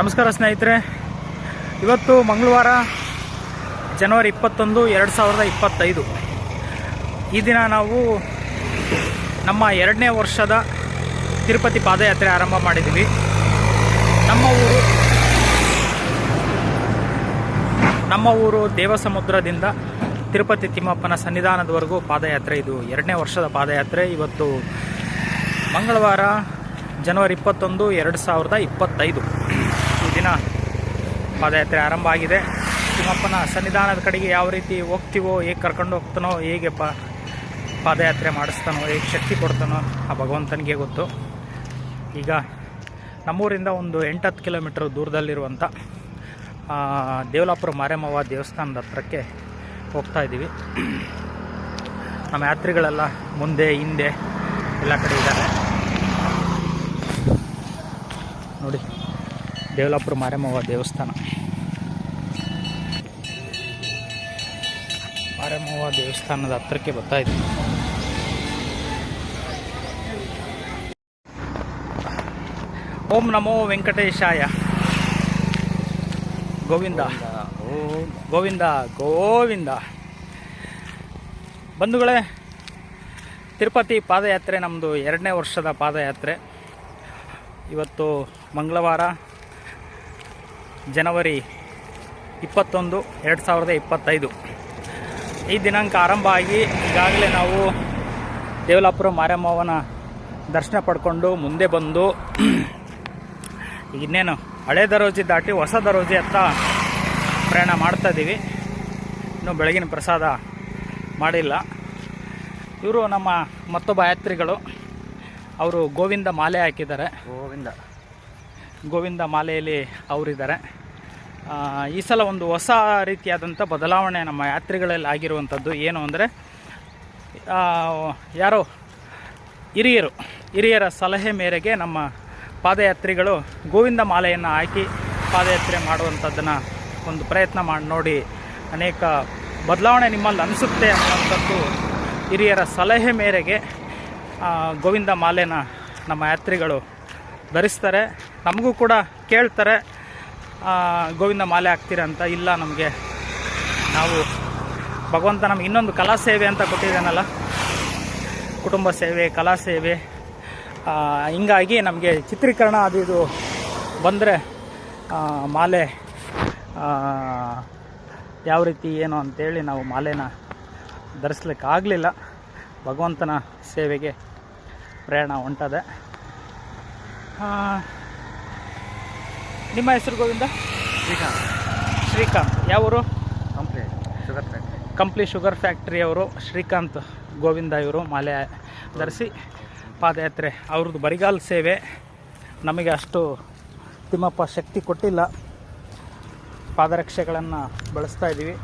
ನಮಸ್ಕಾರ ಸ್ನೇಹಿತರೆ, ಇವತ್ತು ಮಂಗಳವಾರ ಜನವರಿ 21, 2025. ಈ ದಿನ ನಾವು ನಮ್ಮ 2ನೇ ವರ್ಷದ ತಿರುಪತಿ ಪಾದಯಾತ್ರೆ ಆರಂಭ ಮಾಡಿದ್ದೀವಿ. ನಮ್ಮ ಊರು ದೇವಸಮುದ್ರದಿಂದ ತಿರುಪತಿ ತಿಮ್ಮಪ್ಪನ ಸನ್ನಿಧಾನದವರೆಗೂ ಪಾದಯಾತ್ರೆ. ಇದು 2ನೇ ವರ್ಷದ ಪಾದಯಾತ್ರೆ. ಇವತ್ತು ಮಂಗಳವಾರ ಜನವರಿ 21, 2025 ಈ ದಿನ ಪಾದಯಾತ್ರೆ ಆರಂಭ ಆಗಿದೆ. ತಿಮ್ಮಪ್ಪನ ಸನ್ನಿಧಾನದ ಕಡೆಗೆ ಯಾವ ರೀತಿ ಹೋಗ್ತೀವೋ, ಹೇಗೆ ಕರ್ಕೊಂಡು ಹೋಗ್ತಾನೋ, ಹೇಗೆ ಪಾದಯಾತ್ರೆ ಮಾಡಿಸ್ತಾನೋ, ಹೇಗೆ ಶಕ್ತಿ ಕೊಡ್ತಾನೋ ಆ ಭಗವಂತನಿಗೆ ಗೊತ್ತು. ಈಗ ನಮ್ಮೂರಿಂದ ಒಂದು 8-10 ಕಿಲೋಮೀಟರ್ ದೂರದಲ್ಲಿರುವಂಥ ದೇವಲಾಪುರ ಮಾರಮ್ಮವ್ವ ದೇವಸ್ಥಾನದ ಹತ್ರಕ್ಕೆ ಹೋಗ್ತಾ ಇದ್ದೀವಿ. ನಮ್ಮ ಯಾತ್ರಿಗಳೆಲ್ಲ ಮುಂದೆ ಹಿಂದೆ ಎಲ್ಲ ಕಡೆ ಇದ್ದಾರೆ ನೋಡಿ. ದೇವಲಾಪುರ ಮಾರಮ್ಮವ್ವ ದೇವಸ್ಥಾನ, ಮಾರಮ್ಮವ್ವ ದೇವಸ್ಥಾನದ ಹತ್ರಕ್ಕೆ ಬರ್ತಾ ಇದ್ದೀವಿ. ಓಂ ನಮೋ ವೆಂಕಟೇಶಾಯ. ಗೋವಿಂದ ಗೋವಿಂದ ಗೋವಿಂದ. ಬಂಧುಗಳೇ, ತಿರುಪತಿ ಪಾದಯಾತ್ರೆ ನಮ್ಮದು 2ನೇ ವರ್ಷದ ಪಾದಯಾತ್ರೆ. ಇವತ್ತು ಮಂಗಳವಾರ ಜನವರಿ 21, 2025 ಈ ದಿನಾಂಕ ಆರಂಭ ಆಗಿ ಈಗಾಗಲೇ ನಾವು ದೇವಲಾಪುರ ಮಾರಮ್ಮವ್ವನ ದರ್ಶನ ಪಡ್ಕೊಂಡು ಮುಂದೆ ಬಂದು ಇನ್ನೇನು ಹಳೆ ದರೋಜಿ ದಾಟಿ ಹೊಸ ದರೋಜಿ ಹತ್ರ ಪ್ರಯಾಣ ಮಾಡ್ತಾಯಿದ್ದೀವಿ. ಇನ್ನೂ ಬೆಳಗಿನ ಪ್ರಸಾದ ಮಾಡಿಲ್ಲ. ಇವರು ನಮ್ಮ ಮತ್ತೊಬ್ಬ ಯಾತ್ರಿಗಳು, ಅವರು ಗೋವಿಂದ ಮಾಲೆ ಹಾಕಿದ್ದಾರೆ. ಗೋವಿಂದ ಮಾಲೆಯಲ್ಲಿ ಅವರಿದ್ದಾರೆ. ಈ ಸಲ ಒಂದು ಹೊಸ ರೀತಿಯಾದಂಥ ಬದಲಾವಣೆ ನಮ್ಮ ಯಾತ್ರಿಗಳಲ್ಲಿ ಆಗಿರುವಂಥದ್ದು ಏನು ಅಂದರೆ, ಯಾರೋ ಹಿರಿಯರ ಸಲಹೆ ಮೇರೆಗೆ ನಮ್ಮ ಪಾದಯಾತ್ರಿಗಳು ಗೋವಿಂದ ಮಾಲೆಯನ್ನು ಹಾಕಿ ಪಾದಯಾತ್ರೆ ಮಾಡುವಂಥದ್ದನ್ನು ಒಂದು ಪ್ರಯತ್ನ ಮಾಡಿ ನೋಡಿ. ಅನೇಕ ಬದಲಾವಣೆ ನಿಮ್ಮಲ್ಲಿ ಅನಿಸುತ್ತೆ ಅನ್ನುವಂಥದ್ದು ಹಿರಿಯರ ಸಲಹೆ ಮೇರೆಗೆ ಗೋವಿಂದ ಮಾಲೆನ ನಮ್ಮ ಯಾತ್ರಿಗಳು ಧರಿಸ್ತಾರೆ. ನಮಗೂ ಕೂಡ ಕೇಳ್ತಾರೆ, ಗೋವಿಂದ ಮಾಲೆ ಹಾಕ್ತೀರ ಅಂತ. ಇಲ್ಲ, ನಾವು ಭಗವಂತ ನಮ್ಗೆ ಇನ್ನೊಂದು ಕಲಾ ಸೇವೆ ಅಂತ ಕೊಟ್ಟಿದ್ದಾನಲ್ಲ, ಕುಟುಂಬ ಸೇವೆ, ಕಲಾ ಸೇವೆ. ಹಿಂಗಾಗಿ ನಮಗೆ ಚಿತ್ರೀಕರಣ ಅದು ಇದು ಬಂದರೆ ಮಾಲೆ ಯಾವ ರೀತಿ ಏನು ಅಂತೇಳಿ ನಾವು ಮಾಲೆನ ಧರಿಸ್ಲಿಕ್ಕೆ ಆಗಲಿಲ್ಲ. ಭಗವಂತನ ಸೇವೆಗೆ ಪ್ರಯಾಣ ಹೊಂಟದೆ. ನಿಮ್ಮ ಹೆಸರು ಗೋವಿಂದ? ಶ್ರೀಕಾಂತ್. ಯಾವರು? ಕಂಪ್ಲಿ ಶುಗರ್ ಫ್ಯಾಕ್ಟ್ರಿಯವರು ಶ್ರೀಕಾಂತ್ ಗೋವಿಂದ. ಇವರು ಮಾಲೆ ಧರಿಸಿ ಪಾದಯಾತ್ರೆ, ಅವ್ರದ್ದು ಬರಿಗಾಲ ಸೇವೆ. ನಮಗೆ ಅಷ್ಟು ತಿಮ್ಮಪ್ಪ ಶಕ್ತಿ ಕೊಟ್ಟಿಲ್ಲ, ಪಾದರಕ್ಷೆಗಳನ್ನು ಬಳಸ್ತಾ ಇದ್ದೀವಿ.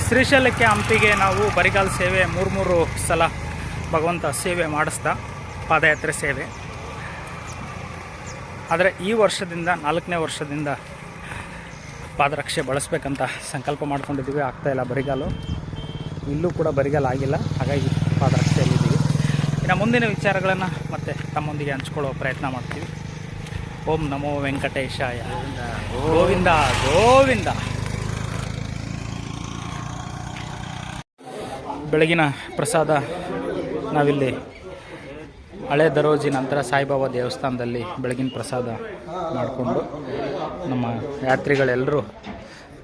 ಶ್ರೀಶೈಲಕ್ಕೆ, ಹಂಪಿಗೆ ನಾವು ಬರಿಗಾಲ ಸೇವೆ 3 ಸಲ ಭಗವಂತ ಸೇವೆ ಮಾಡಿಸ್ದ, ಪಾದಯಾತ್ರೆ ಸೇವೆ. ಆದರೆ ಈ ವರ್ಷದಿಂದ 4ನೇ ವರ್ಷದಿಂದ ಪಾದರಕ್ಷೆ ಬಳಸಬೇಕಂತ ಸಂಕಲ್ಪ ಮಾಡ್ಕೊಂಡಿದ್ದೀವಿ. ಆಗ್ತಾಯಿಲ್ಲ ಬರಿಗಾಲು, ಇಲ್ಲೂ ಕೂಡ ಬರಿಗಾಲ ಆಗಿಲ್ಲ. ಹಾಗಾಗಿ ಪಾದರಕ್ಷೆಯಲ್ಲಿದ್ದೀವಿ. ಇನ್ನು ಮುಂದಿನ ವಿಚಾರಗಳನ್ನು ಮತ್ತೆ ತಮ್ಮೊಂದಿಗೆ ಹಂಚ್ಕೊಳ್ಳೋ ಪ್ರಯತ್ನ ಮಾಡ್ತೀವಿ. ಓಂ ನಮೋ ವೆಂಕಟೇಶಾಯ. ಗೋವಿಂದ ಗೋವಿಂದ. ಬೆಳಗಿನ ಪ್ರಸಾದ ನಾವಿಲ್ಲಿ ಹಳೆ ದರೋಜಿ ನಂತರ ಸಾಯಿಬಾಬಾ ದೇವಸ್ಥಾನದಲ್ಲಿ ಬೆಳಗಿನ ಪ್ರಸಾದ ಮಾಡಿಕೊಂಡು ನಮ್ಮ ಯಾತ್ರಿಗಳೆಲ್ಲರೂ,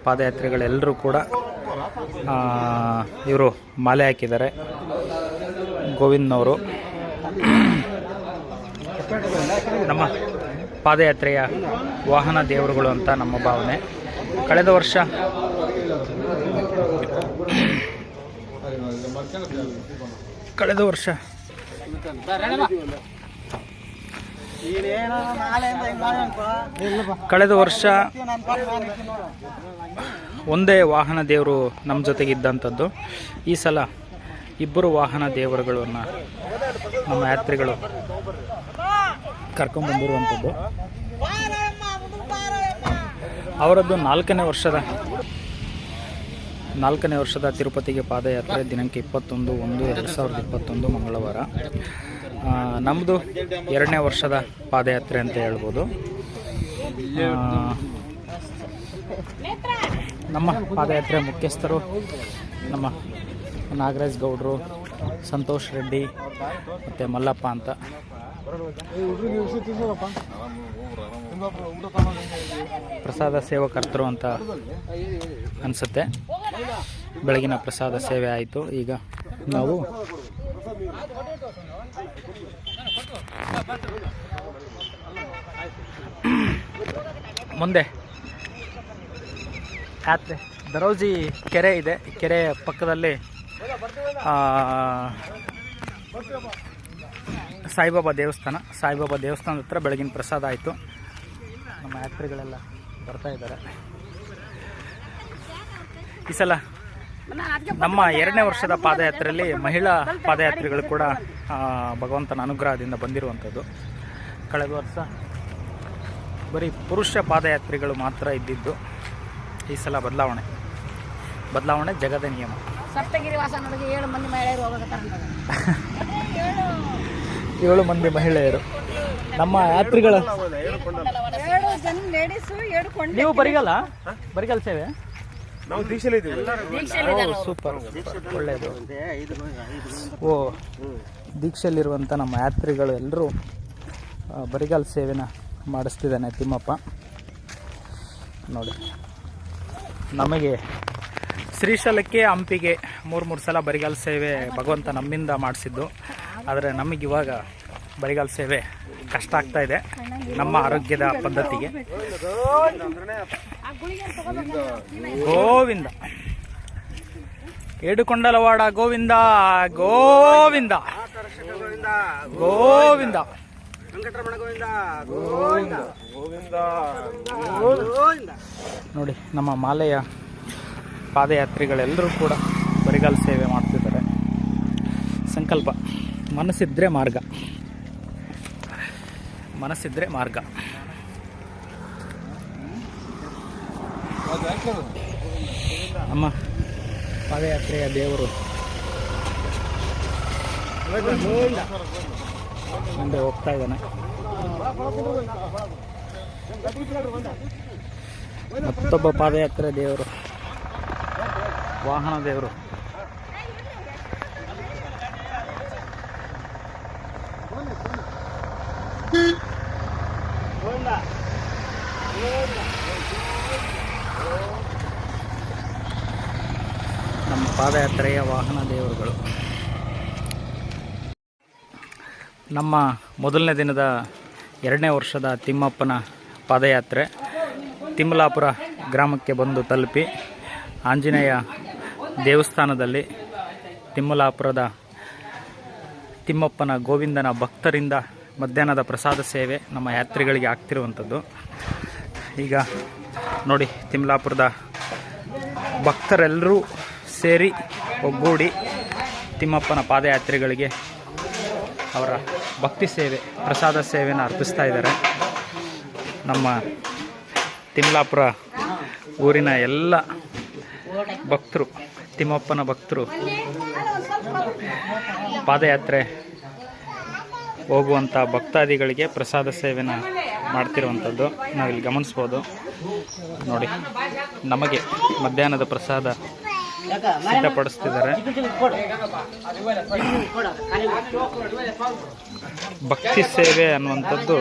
ಪಾದಯಾತ್ರಿಗಳೆಲ್ಲರೂ ಕೂಡ ಇವರು ಮಾಲೆ ಹಾಕಿದ್ದಾರೆ. ಗೋವಿಂದನವರು ನಮ್ಮ ಪಾದಯಾತ್ರೆಯ ವಾಹನ ದೇವರುಗಳು ಅಂತ ನಮ್ಮ ಭಾವನೆ. ಕಳೆದ ವರ್ಷ ಒಂದೇ ವಾಹನ ದೇವರು ನಮ್ಮ ಜೊತೆಗಿದ್ದಂಥದ್ದು. ಈ ಸಲ 2 ವಾಹನ ದೇವರುಗಳನ್ನು ನಮ್ಮ ಯಾತ್ರಿಗಳು ಕರ್ಕೊಂಡ್ಬಂದಿರುವಂಥದ್ದು. ಅವರದ್ದು 4ನೇ ವರ್ಷದ 4ನೇ ವರ್ಷದ ತಿರುಪತಿಗೆ ಪಾದಯಾತ್ರೆ ದಿನಾಂಕ 21/1/2021 ಮಂಗಳವಾರ. ನಮ್ಮದು 2ನೇ ವರ್ಷದ ಪಾದಯಾತ್ರೆ ಅಂತ ಹೇಳ್ಬೋದು. ನಮ್ಮ ಪಾದಯಾತ್ರೆ ಮುಖ್ಯಸ್ಥರು ನಮ್ಮ ನಾಗರಾಜ್ ಗೌಡರು, ಸಂತೋಷ್ ರೆಡ್ಡಿ ಮತ್ತು ಮಲ್ಲಪ್ಪ ಅಂತ. ಪ್ರಸಾದ ಸೇವಕರ್ತರು ಅಂತ ಅನಿಸುತ್ತೆ. ಬೆಳಗಿನ ಪ್ರಸಾದ ಸೇವೆ ಆಯಿತು. ಈಗ ನಾವು ಮುಂದೆ ಯಾತ್ರೆ ದರೋಜಿ ಕೆರೆ ಇದೆ. ಕೆರೆ ಪಕ್ಕದಲ್ಲಿ ಸಾಯಿಬಾಬಾ ದೇವಸ್ಥಾನದ ಹತ್ರ ಬೆಳಗಿನ ಪ್ರಸಾದ ಆಯಿತು. ನಮ್ಮ ಯಾತ್ರಿಗಳೆಲ್ಲ ಬರ್ತಾ ಇದ್ದಾರೆ. ಈ ಸಲ ನಮ್ಮ 2ನೇ ವರ್ಷದ ಪಾದಯಾತ್ರೆಯಲ್ಲಿ ಮಹಿಳಾ ಪಾದಯಾತ್ರಿಗಳು ಕೂಡ ಭಗವಂತನ ಅನುಗ್ರಹದಿಂದ ಬಂದಿರುವಂಥದ್ದು. ಕಳೆದ ವರ್ಷ ಬರೀ ಪುರುಷ ಪಾದಯಾತ್ರಿಗಳು ಮಾತ್ರ ಇದ್ದಿದ್ದು. ಈ ಸಲ ಬದಲಾವಣೆ ಜಗದ ನಿಯಮ. ಸಪ್ತಗಿರಿವಾಸ ನಡುಗೆ 7 ಮಂದಿ ಮಹಿಳೆಯರು ಹೋಗಕತ್ತಾರ. 7 ಮಂದಿ ಮಹಿಳೆಯರು ನಮ್ಮ ಯಾತ್ರಿಗಳ. 7 ಜನ ಲೇಡೀಸು, 7 ಕೊಂಡೆ. ನೀವು ಬರಿಗಲ್ ಸೇವೆ ನಾವು ದೀಕ್ಷೆಯಲ್ಲಿ ಇದ್ದೀವಿ. ಸೂಪರ್, ಒಳ್ಳೆಯದು. ದೀಕ್ಷೆಯಲ್ಲಿರುವಂಥ ನಮ್ಮ ಯಾತ್ರಿಗಳು ಎಲ್ಲರೂ ಬರಿಗಾಲ್ ಸೇವೆನ ಮಾಡಿಸ್ತಿದ್ದಾನೆ ತಿಮ್ಮಪ್ಪ. ನೋಡಿ, ನಮಗೆ ಶ್ರೀಶೈಲಕ್ಕೆ ಹಂಪಿಗೆ 3 ಸಲ ಬರಿಗಾಲ್ ಸೇವೆ ಭಗವಂತ ನಮ್ಮಿಂದ ಮಾಡಿಸಿದ್ದು. ಆದರೆ ನಮಗಿವಾಗ ಬರಿಗಾಲ್ ಸೇವೆ ಕಷ್ಟ ಆಗ್ತಾ ಇದೆ ನಮ್ಮ ಆರೋಗ್ಯದ ಪದ್ಧತಿಗೆ. ಗೋವಿಂದ ಏಡುಕೊಂಡಲವಾಡ ಗೋವಿಂದ ಗೋವಿಂದ ಗೋವಿಂದ ನೋಡಿ, ನಮ್ಮ ಮಾಲೆಯ ಪಾದಯಾತ್ರಿಗಳೆಲ್ಲರೂ ಕೂಡ ಬರಿಗಾಲ್ ಸೇವೆ ಮಾಡ್ತಿದ್ದಾರೆ. ಸಂಕಲ್ಪ ಮನಸ್ಸಿದ್ರೆ ಮಾರ್ಗ. ನಮ್ಮ ಪಾದಯಾತ್ರೆಯ ದೇವರು ಮುಂದೆ ಹೋಗ್ತಾ ಇದ್ದಾನೆ. ಮತ್ತೊಬ್ಬ ಪಾದಯಾತ್ರೆ ದೇವರು, ವಾಹನ ದೇವರು. ನಮ್ಮ ಪಾದಯಾತ್ರೆಯ ವಾಹನ ದೇವರುಗಳು. ನಮ್ಮ ಮೊದಲನೇ ದಿನದ 2ನೇ ವರ್ಷದ ತಿಮ್ಮಪ್ಪನ ಪಾದಯಾತ್ರೆ ತಿಮ್ಮಲಾಪುರ ಗ್ರಾಮಕ್ಕೆ ಬಂದು ತಲುಪಿ ಆಂಜನೇಯ ದೇವಸ್ಥಾನದಲ್ಲಿ ತಿಮ್ಮಲಾಪುರದ ತಿಮ್ಮಪ್ಪನ ಗೋವಿಂದನ ಭಕ್ತರಿಂದ ಮಧ್ಯಾಹ್ನದ ಪ್ರಸಾದ ಸೇವೆ ನಮ್ಮ ಯಾತ್ರಿಗಳಿಗೆ ಆಗ್ತಿರುವಂಥದ್ದು. ಈಗ ನೋಡಿ, ತಿಮ್ಮಲಾಪುರದ ಭಕ್ತರೆಲ್ಲರೂ ಸೇರಿ ಒಗ್ಗೂಡಿ ತಿಮ್ಮಪ್ಪನ ಪಾದಯಾತ್ರಿಗಳಿಗೆ ಅವರ ಭಕ್ತಿ ಸೇವೆ, ಪ್ರಸಾದ ಸೇವೆಯನ್ನು ಅರ್ಪಿಸ್ತಾ ಇದ್ದಾರೆ. ನಮ್ಮ ತಿಮ್ಮಲಾಪುರ ಊರಿನ ಎಲ್ಲ ಭಕ್ತರು, ತಿಮ್ಮಪ್ಪನ ಭಕ್ತರು ಪಾದಯಾತ್ರೆ ಹೋಗುವಂಥ ಭಕ್ತಾದಿಗಳಿಗೆ ಪ್ರಸಾದ ಸೇವೆನ ಮಾಡ್ತಿರುವಂಥದ್ದು ನಾವಿಲ್ಲಿ ಗಮನಿಸ್ಬೋದು. ನೋಡಿ, ನಮಗೆ ಮಧ್ಯಾಹ್ನದ ಪ್ರಸಾದ ಸಿದ್ಧಪಡಿಸ್ತಿದ್ದಾರೆ. ಭಕ್ತಿ ಸೇವೆ ಅನ್ನುವಂಥದ್ದು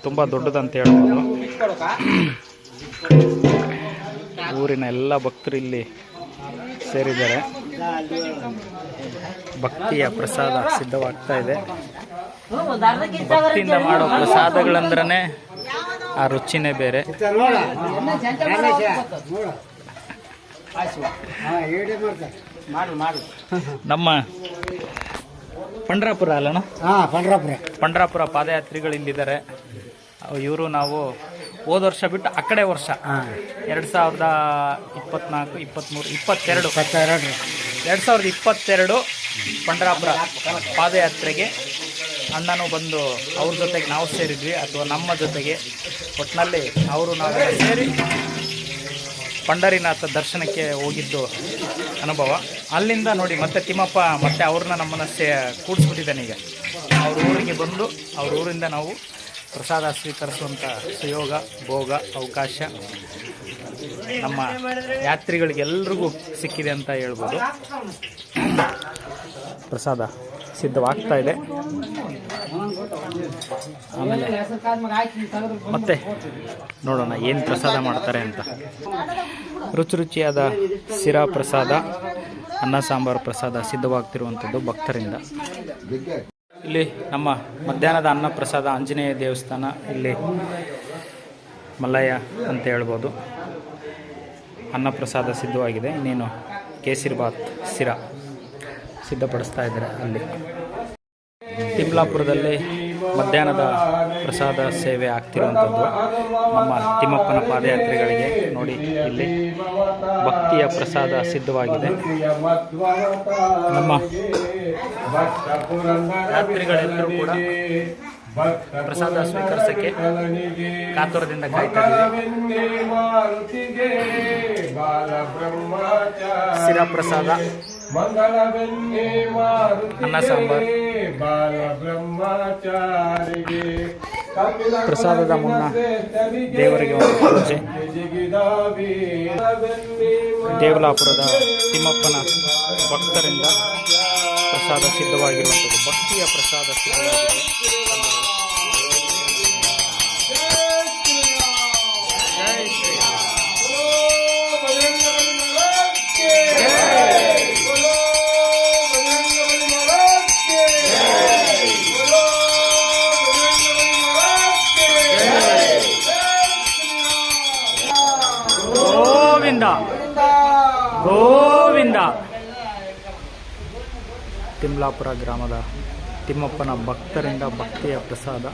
ತುಂಬ ದೊಡ್ಡದಂತ ಹೇಳ್ಬೋದು. ಊರಿನ ಎಲ್ಲ ಭಕ್ತರು ಇಲ್ಲಿ ಸೇರಿದ್ದಾರೆ. ಭಕ್ತಿಯ ಪ್ರಸಾದ ಸಿದ್ಧವಾಗ್ತಾ ಇದೆ. ಭಕ್ತಿಯಿಂದ ಮಾಡೋ ಪ್ರಸಾದಗಳಂದ್ರೇ ಆ ರುಚಿನೇ ಬೇರೆ. ನಮ್ಮ ಪಂಡ್ರಾಪುರ ಅಲ್ಲಣ್ಣ? ಪಂಡ್ರಾಪುರ ಪಾದಯಾತ್ರಿಗಳು ಇಲ್ಲಿದ್ದಾರೆ. ಇವರು ನಾವು ಹೋದ ವರ್ಷ ಬಿಟ್ಟು ಆ ಕಡೆ ವರ್ಷ 2024, 23, 2022 ಪಂಡ್ರಾಪುರ ಪಾದಯಾತ್ರೆಗೆ ಅಣ್ಣನೂ ಬಂದು ಅವ್ರ ಜೊತೆಗೆ ನಾವು ಸೇರಿದ್ವಿ, ಅಥವಾ ನಮ್ಮ ಜೊತೆಗೆ ಒಟ್ಟಿನಲ್ಲಿ ಅವರು ನಾವೆಲ್ಲ ಸೇರಿ ಪಂಡರಿನಾಥ ದರ್ಶನಕ್ಕೆ ಹೋಗಿದ್ದು ಅನುಭವ. ಅಲ್ಲಿಂದ ನೋಡಿ ಮತ್ತೆ ತಿಮ್ಮಪ್ಪ ಮತ್ತೆ ಅವ್ರನ್ನ ನಮ್ಮನ್ನು ಕೂಡಿಸ್ಬಿಟ್ಟಿದ್ದಾನೆ. ಈಗ ಅವ್ರ ಊರಿಗೆ ಬಂದು ಅವ್ರ ಊರಿಂದ ನಾವು ಪ್ರಸಾದ ಸ್ವೀಕರಿಸುವಂಥ ಸುಯೋಗ ಭೋಗ ಅವಕಾಶ ನಮ್ಮ ಯಾತ್ರಿಗಳಿಗೆಲ್ರಿಗೂ ಸಿಕ್ಕಿದೆ ಅಂತ ಹೇಳ್ಬೋದು. ಪ್ರಸಾದ ಸಿದ್ಧವಾಗ್ತಾ ಇದೆ. ಆಮೇಲೆ ಮತ್ತೆ ನೋಡೋಣ ಏನು ಪ್ರಸಾದ ಮಾಡ್ತಾರೆ ಅಂತ. ರುಚಿಯಾದ ಸಿರಾ ಪ್ರಸಾದ, ಅನ್ನ ಸಾಂಬಾರು ಪ್ರಸಾದ ಸಿದ್ಧವಾಗ್ತಿರುವಂಥದ್ದು ಭಕ್ತರಿಂದ. ಇಲ್ಲಿ ನಮ್ಮ ಮಧ್ಯಾಹ್ನದ ಅನ್ನ ಪ್ರಸಾದ ಆಂಜನೇಯ ದೇವಸ್ಥಾನ, ಇಲ್ಲಿ ಮಲ್ಲಯ್ಯ ಅಂತ ಹೇಳ್ಬೋದು. ಅನ್ನ ಪ್ರಸಾದ ಸಿದ್ಧವಾಗಿದೆ. ಇನ್ನೇನು ಕೇಸರಿಬಾತ್ ಸಿರಾ ಸಿದ್ಧಪಡಿಸ್ತಾ ಇದ್ದಾರೆ. ಅಲ್ಲಿ ತಿಮ್ಲಾಪುರದಲ್ಲಿ ಮಧ್ಯಾಹ್ನದ ಪ್ರಸಾದ ಸೇವೆ ಆಗ್ತಿರುವಂಥದ್ದು ನಮ್ಮ ತಿಮ್ಮಪ್ಪನ ಪಾದಯಾತ್ರಿಗಳಿಗೆ. ನೋಡಿ ಇಲ್ಲಿ ಭಕ್ತಿಯ ಪ್ರಸಾದ ಸಿದ್ಧವಾಗಿದೆ. ನಮ್ಮ ಯಾತ್ರಿಗಳೆಲ್ಲರೂ ಕೂಡ ಪ್ರಸಾದ ಸ್ವೀಕರಿಸಕ್ಕೆ ಕಾತುರದಿಂದ ಕಾಯ್ತಾ ಇದ್ದೀವಿ. ಸಿರಾ ಪ್ರಸಾದ, ಅನ್ನ ಸಾಂಬಾರ್. ಪ್ರಸಾದದ ಮುನ್ನ ದೇವರಿಗೆ ಒಂದು ಪೂಜೆ. ದೇವಲಾಪುರದ ತಿಮ್ಮಪ್ಪನ ಭಕ್ತರಿಂದ ಪ್ರಸಾದ ಸಿದ್ಧವಾಗಿರುವಂಥದ್ದು, ಭಕ್ತಿಯ ಪ್ರಸಾದ ಸಿದ್ಧವಾಗಿದೆ. ಗೋವಿಂದ. ತಿಮ್ಲಾಪುರ ಗ್ರಾಮದ ತಿಮ್ಮಪ್ಪನ ಭಕ್ತರಿಂದ ಭಕ್ತಿಯ ಪ್ರಸಾದ.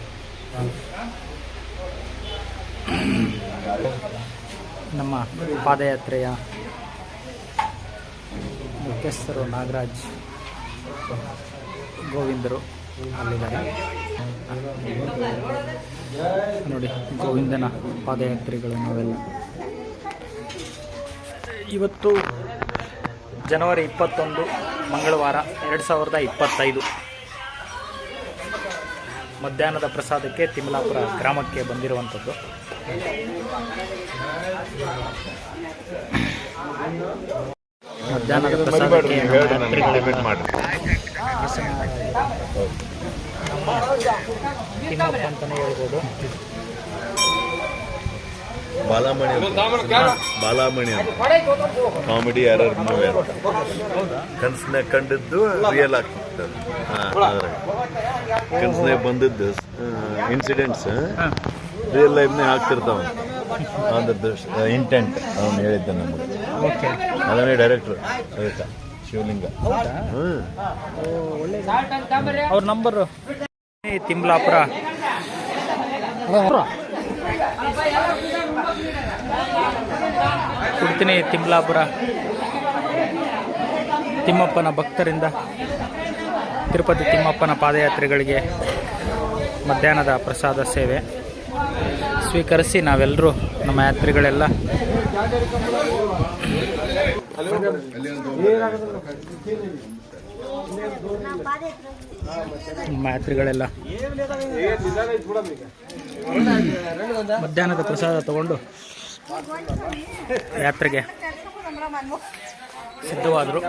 ನಮ್ಮ ಪಾದಯಾತ್ರೆಯ ಮುಖ್ಯಸ್ಥರು ನಾಗರಾಜ್, ಗೋವಿಂದರು ಅಲ್ಲಿದ್ದಾರೆ ನೋಡಿ. ಗೋವಿಂದನ ಪಾದಯಾತ್ರೆಗಳು ನಾವೆಲ್ಲ. ಇವತ್ತು ಜನವರಿ 21 ಮಂಗಳವಾರ 2025 ಮಧ್ಯಾಹ್ನದ ಪ್ರಸಾದಕ್ಕೆ ತಿಮ್ಲಾಪುರ ಗ್ರಾಮಕ್ಕೆ ಬಂದಿರುವಂಥದ್ದು. ಮಧ್ಯಾಹ್ನದ ಪ್ರಸಾದಕ್ಕೆ ತಿಮ್ಮಪ್ಪ ಅಂತಲೇ ಹೇಳ್ಬೋದು. ಬಾಲಾಮಣಿ ಕಾಮಿಡಿ ಎರರ್ ಮೂವಿ ಅಂತ ಕನಸ್ನಾಗ ಕಂಡಿದ್ದು ರಿಯಲ್ ಆಗ್ತಿತ್ತು. ಕನಸ್ನಾಗ ಬಂದಿದ್ದು ಇನ್ಸಿಡೆಂಟ್ಸ್ ರಿಯಲ್ ಲೈಫ್ನಾಗ ಆಗ್ತಿರ್ತಾವ. ಅಂದ್ರದ್ದು ಇಂಟೆಂಟ್ ಅವನು ಹೇಳಿದ್ದ ನಮಗೆ. ಅದನ್ನೇ ಡೈರೆಕ್ಟ್ರು ಅದಕ್ಕೆ ಶಿವಲಿಂಗ. ಅವ್ರ ನಂಬರು ತಿಮ್ಲಾಪುರ. ಕೊಡ್ತೀನಿ. ತಿಮ್ಲಾಪುರ ತಿಮ್ಮಪ್ಪನ ಭಕ್ತರಿಂದ ತಿರುಪತಿ ತಿಮ್ಮಪ್ಪನ ಪಾದಯಾತ್ರೆಗಳಿಗೆ ಮಧ್ಯಾಹ್ನದ ಪ್ರಸಾದ ಸೇವೆ ಸ್ವೀಕರಿಸಿ ನಾವೆಲ್ಲರೂ ನಮ್ಮ ಯಾತ್ರಿಗಳೆಲ್ಲ ಮಧ್ಯಾಹ್ನದ ಪ್ರಸಾದ ತಗೊಂಡು ಯಾತ್ರೆಗೆ ಸಿದ್ಧವಾದರು.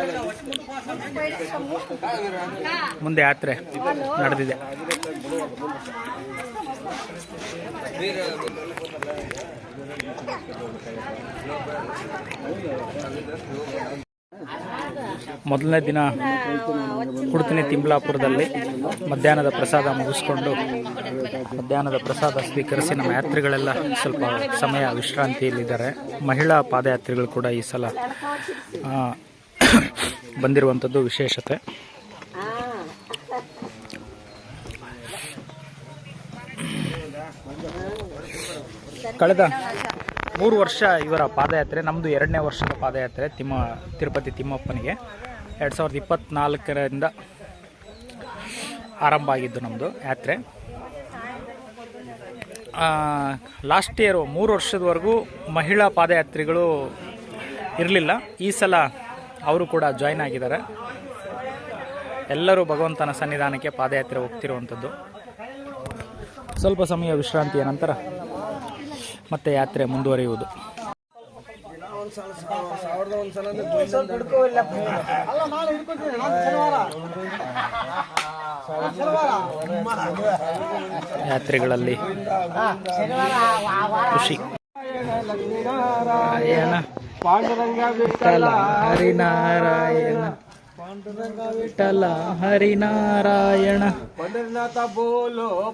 ಮುಂದೆ ಯಾತ್ರೆ ನಡೆದಿದೆ. ಮೊದಲನೇ ದಿನ ಕುಡ್ತಿನಿ ತಿಮ್ಲಾಪುರದಲ್ಲಿ ಮಧ್ಯಾಹ್ನದ ಪ್ರಸಾದ ಮುಗಿಸ್ಕೊಂಡು ಮಧ್ಯಾಹ್ನದ ಪ್ರಸಾದ ಸ್ವೀಕರಿಸಿ ನಮ್ಮ ಯಾತ್ರಿಗಳೆಲ್ಲ ಸ್ವಲ್ಪ ಸಮಯ ವಿಶ್ರಾಂತಿಯಲ್ಲಿದ್ದಾರೆ. ಮಹಿಳಾ ಪಾದಯಾತ್ರಿಗಳು ಕೂಡ ಈ ಸಲ ಬಂದಿರುವಂಥದ್ದು ವಿಶೇಷತೆ. ಕಳೆದ 3 ವರ್ಷ ಇವರ ಪಾದಯಾತ್ರೆ, ನಮ್ಮದು 2ನೇ ವರ್ಷದ ಪಾದಯಾತ್ರೆ ತಿರುಪತಿ ತಿಮ್ಮಪ್ಪನಿಗೆ 2024ರಿಂದ ಆರಂಭ ಆಗಿದ್ದು ನಮ್ಮದು ಯಾತ್ರೆ. ಲಾಸ್ಟ್ ಇಯರು 3 ವರ್ಷದವರೆಗೂ ಮಹಿಳಾ ಪಾದಯಾತ್ರಿಗಳು ಇರಲಿಲ್ಲ. ಈ ಸಲ ಅವರು ಕೂಡ ಜಾಯ್ನ್ ಆಗಿದ್ದಾರೆ. ಎಲ್ಲರೂ ಭಗವಂತನ ಸನ್ನಿಧಾನಕ್ಕೆ ಪಾದಯಾತ್ರೆ ಹೋಗ್ತಿರುವಂಥದ್ದು. ಸ್ವಲ್ಪ ಸಮಯ ವಿಶ್ರಾಂತಿಯ ನಂತರ ಮತ್ತೆ ಯಾತ್ರೆ ಮುಂದುವರಿಯುವುದು. ಯಾತ್ರೆಗಳಲ್ಲಿ ಖುಷಿ. ಪಾಂಡುರಂಗ ವಿಠಲ ಹರಿನಾರಾಯಣ, ವಿಠಲ ಹರಿನಾರಾಯಣ.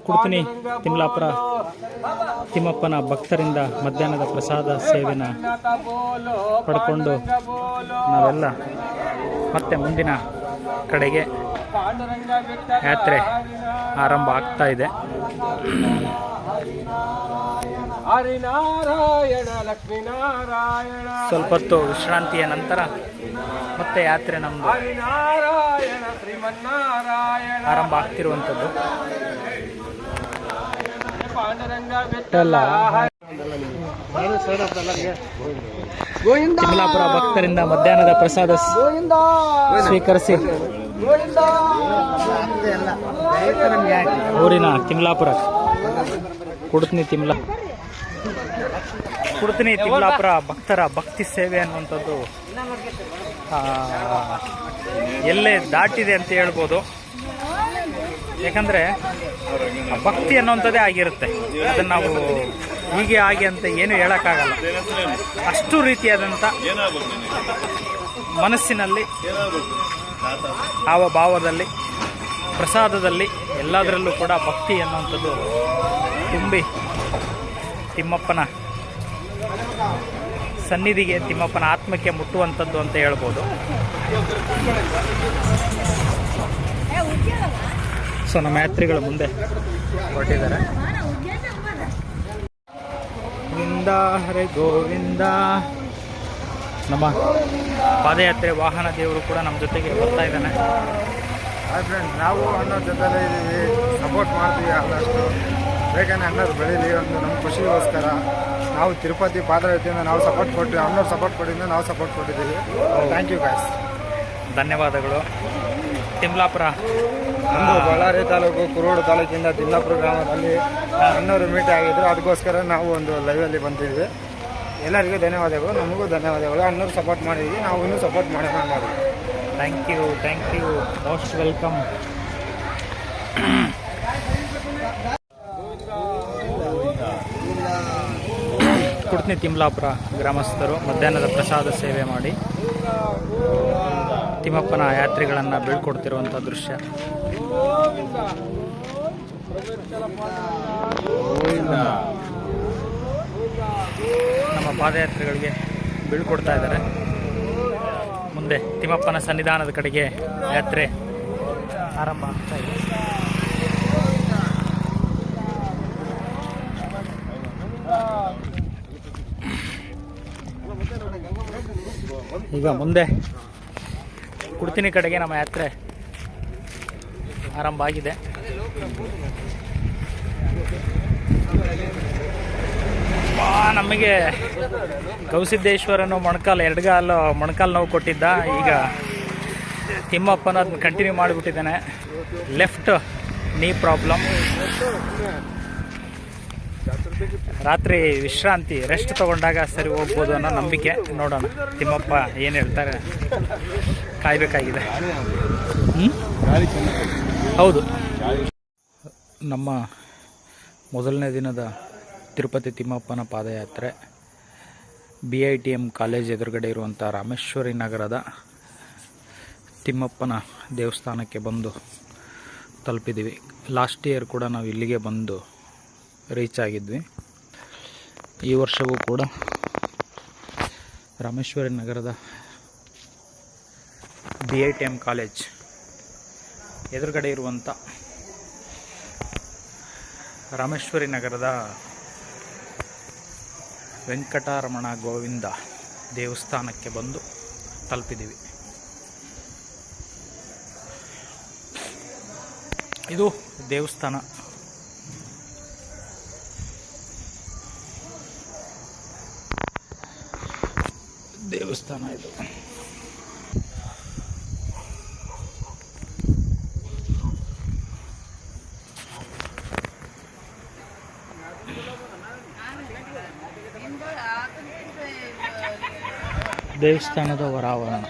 ಕುಡ್ತೀನಿ ತಿಮ್ಲಾಪುರ ತಿಮ್ಮಪ್ಪನ ಭಕ್ತರಿಂದ ಮಧ್ಯಾಹ್ನದ ಪ್ರಸಾದ ಸೇವೆನ ಪಡ್ಕೊಂಡು ನಾವೆಲ್ಲ ಮತ್ತೆ ಮುಂದಿನ ಕಡೆಗೆ ಯಾತ್ರೆ ಆರಂಭ ಆಗ್ತಾ ಇದೆ. ಹರಿನಾರಾಯಣ ಲಕ್ಷ್ಮೀನಾರಾಯಣ. ಸ್ವಲ್ಪ ಹೊತ್ತು ವಿಶ್ರಾಂತಿಯ ನಂತರ ಮತ್ತೆ ಯಾತ್ರೆ ನಮ್ಮದು ಹರಿನಾರಾಯಣ ಶ್ರೀಮನ್ನಾರಾಯಣ ಆರಂಭ ಆಗ್ತಿರುವಂಥದ್ದು. ಪಾಂಡುರಂಗ ವಿಠಲ ತಿಮ್ಲಾಪುರ ಭಕ್ತರಿಂದ ಮಧ್ಯಾಹ್ನದ ಪ್ರಸಾದ ಸ್ವೀಕರಿಸಿ ಊರಿನ ತಿಮ್ಲಾಪುರ ಕುಡ್ತೀನಿ ತಿಮ್ಲಾಪುರ ಭಕ್ತರ ಭಕ್ತಿ ಸೇವೆ ಅನ್ನುವಂಥದ್ದು ಎಲ್ಲೇ ದಾಟಿದೆ ಅಂತ ಹೇಳ್ಬೋದು. ಯಾಕಂದರೆ ಭಕ್ತಿ ಅನ್ನುವಂಥದ್ದೇ ಆಗಿರುತ್ತೆ. ಅದನ್ನು ನಾವು ಹೀಗೆ ಹಾಗೆ ಅಂತ ಏನು ಹೇಳೋಕ್ಕಾಗಲ್ಲ. ಅಷ್ಟು ರೀತಿಯಾದಂಥ ಮನಸ್ಸಿನಲ್ಲಿ, ಹಾವಭಾವದಲ್ಲಿ, ಪ್ರಸಾದದಲ್ಲಿ ಎಲ್ಲದರಲ್ಲೂ ಕೂಡ ಭಕ್ತಿ ಅನ್ನುವಂಥದ್ದು ತುಂಬಿ ತಿಮ್ಮಪ್ಪನ ಸನ್ನಿಧಿಗೆ, ತಿಮ್ಮಪ್ಪನ ಆತ್ಮಕ್ಕೆ ಮುಟ್ಟುವಂಥದ್ದು ಅಂತ ಹೇಳ್ಬೋದು. ಸೊ ನಮ್ಮ ಯಾತ್ರಿಗಳು ಮುಂದೆ ಹೊರಟಿದ್ದಾರೆ. ಗೋವಿಂದ ಹರೇ ಗೋವಿಂದ. ನಮ್ಮ ಪಾದಯಾತ್ರೆ ವಾಹನ ದೇವರು ಕೂಡ ನಮ್ಮ ಜೊತೆಗೆ ಬರ್ತಾ ಇದ್ದಾನೆ. ಹಾಯ್ ಫ್ರೆಂಡ್, ನಾವು ಅನ್ನೋರ ಜೊತೆಲೇ ಇದ್ದೀವಿ, ಸಪೋರ್ಟ್ ಮಾಡ್ತೀವಿ. ಆದಷ್ಟು ಬೇಗನೆ ಅನ್ನೋರು ಬೆಳೀಲಿ. ಒಂದು ನಮ್ಮ ಖುಷಿಗೋಸ್ಕರ ನಾವು ತಿರುಪತಿ ಪಾದಯಾತ್ರೆಯಿಂದ ನಾವು ಸಪೋರ್ಟ್ ಕೊಟ್ಟಿವಿ, ಅನ್ನೋರು ಸಪೋರ್ಟ್ ಕೊಟ್ಟಿದ್ದು ನಾವು ಸಪೋರ್ಟ್ ಕೊಟ್ಟಿದ್ದೀವಿ. Thank you guys. ಧನ್ಯವಾದಗಳು. ತಿಮ್ಲಾಪುರ ಒಂದು ಬಳ್ಳಾರಿ ತಾಲೂಕು ಕುರುಡು ತಾಲೂಕಿಂದ ತಿಮ್ಲಾಪುರ ಗ್ರಾಮದಲ್ಲಿ ಅನ್ನೋರು ಮೀಟ್ ಆಗಿದ್ರು. ಅದಕ್ಕೋಸ್ಕರ ನಾವು ಒಂದು ಲೈವಲ್ಲಿ ಬಂದಿದ್ವಿ. ಎಲ್ಲರಿಗೂ ಧನ್ಯವಾದಗಳು, ನಮಗೂ ಧನ್ಯವಾದಗಳು. ಅನ್ನೋರು ಸಪೋರ್ಟ್ ಮಾಡಿದ್ವಿ, ನಾವು ಇನ್ನೂ ಸಪೋರ್ಟ್ ಮಾಡೋಣ ಮಾಡಿ. Thank you most welcome. ಕುಡ್ತೀನಿ ತಿಮ್ಲಾಪುರ ಗ್ರಾಮಸ್ಥರು ಮಧ್ಯಾಹ್ನದ ಪ್ರಸಾದ ಸೇವೆ ಮಾಡಿ ತಿಮ್ಮಪ್ಪನ ಯಾತ್ರಿಗಳನ್ನು ಬೀಳ್ಕೊಡ್ತಿರುವಂಥ ದೃಶ್ಯ. ನಮ್ಮ ಪಾದಯಾತ್ರಿಗಳಿಗೆ ಬೀಳ್ಕೊಡ್ತಾ ಇದ್ದಾರೆ. ಮುಂದೆ ತಿಮ್ಮಪ್ಪನ ಸನ್ನಿಧಾನದ ಕಡೆಗೆ ಯಾತ್ರೆ ಆರಂಭ ಆಗ್ತಾ ಇದೆ. ಈಗ ಮುಂದೆ ಕುಡ್ತಿನಿ ಕಡೆಗೆ ನಮ್ಮ ಯಾತ್ರೆ ಆರಂಭ ಆಗಿದೆ. ನಮಗೆ ಗವಿಸಿದ್ದೇಶ್ವರನು ಮೊಣಕಾಲು ನೋವು ಕೊಟ್ಟಿದ್ದ. ಈಗ ತಿಮ್ಮಪ್ಪನ ಅದನ್ನ ಕಂಟಿನ್ಯೂ ಮಾಡಿಬಿಟ್ಟಿದ್ದಾನೆ. ಲೆಫ್ಟ್ ನೀ ಪ್ರಾಬ್ಲಮ್. ರಾತ್ರಿ ವಿಶ್ರಾಂತಿ ರೆಸ್ಟ್ ತಗೊಂಡಾಗ ಸರಿ ಹೋಗ್ಬೋದು ಅನ್ನೋ ನಂಬಿಕೆ. ನೋಡೋಣ ತಿಮ್ಮಪ್ಪ ಏನು ಹೇಳ್ತಾರೆ, ಕಾಯಬೇಕಾಗಿದೆ. ಹೌದು, ನಮ್ಮ ಮೊದಲನೇ ದಿನದ ತಿರುಪತಿ ತಿಮ್ಮಪ್ಪನ ಪಾದಯಾತ್ರೆ BITM ಕಾಲೇಜ್ ಎದುರುಗಡೆ ಇರುವಂಥ ರಾಮೇಶ್ವರಿ ನಗರದ ತಿಮ್ಮಪ್ಪನ ದೇವಸ್ಥಾನಕ್ಕೆ ಬಂದು ತಲುಪಿದ್ದೀವಿ. ಲಾಸ್ಟ್ ಇಯರ್ ಕೂಡ ನಾವು ಇಲ್ಲಿಗೆ ಬಂದು ರೀಚ್ ಆಗಿದ್ವಿ. ಈ ವರ್ಷವೂ ಕೂಡ ರಾಮೇಶ್ವರಿ ನಗರದ BITM ಕಾಲೇಜ್ ಎದುರುಗಡೆ ಇರುವಂಥ ರಾಮೇಶ್ವರಿ ನಗರದ ವೆಂಕಟರಮಣ ಗೋವಿಂದ ದೇವಸ್ಥಾನಕ್ಕೆ ಬಂದು ತಲುಪಿದ್ದೀವಿ. ಇದು ದೇವಸ್ಥಾನ. ದೇವಸ್ಥಾನ ಇದು. ದೇವಸ್ಥಾನದ ಹೊರಾವರಣ.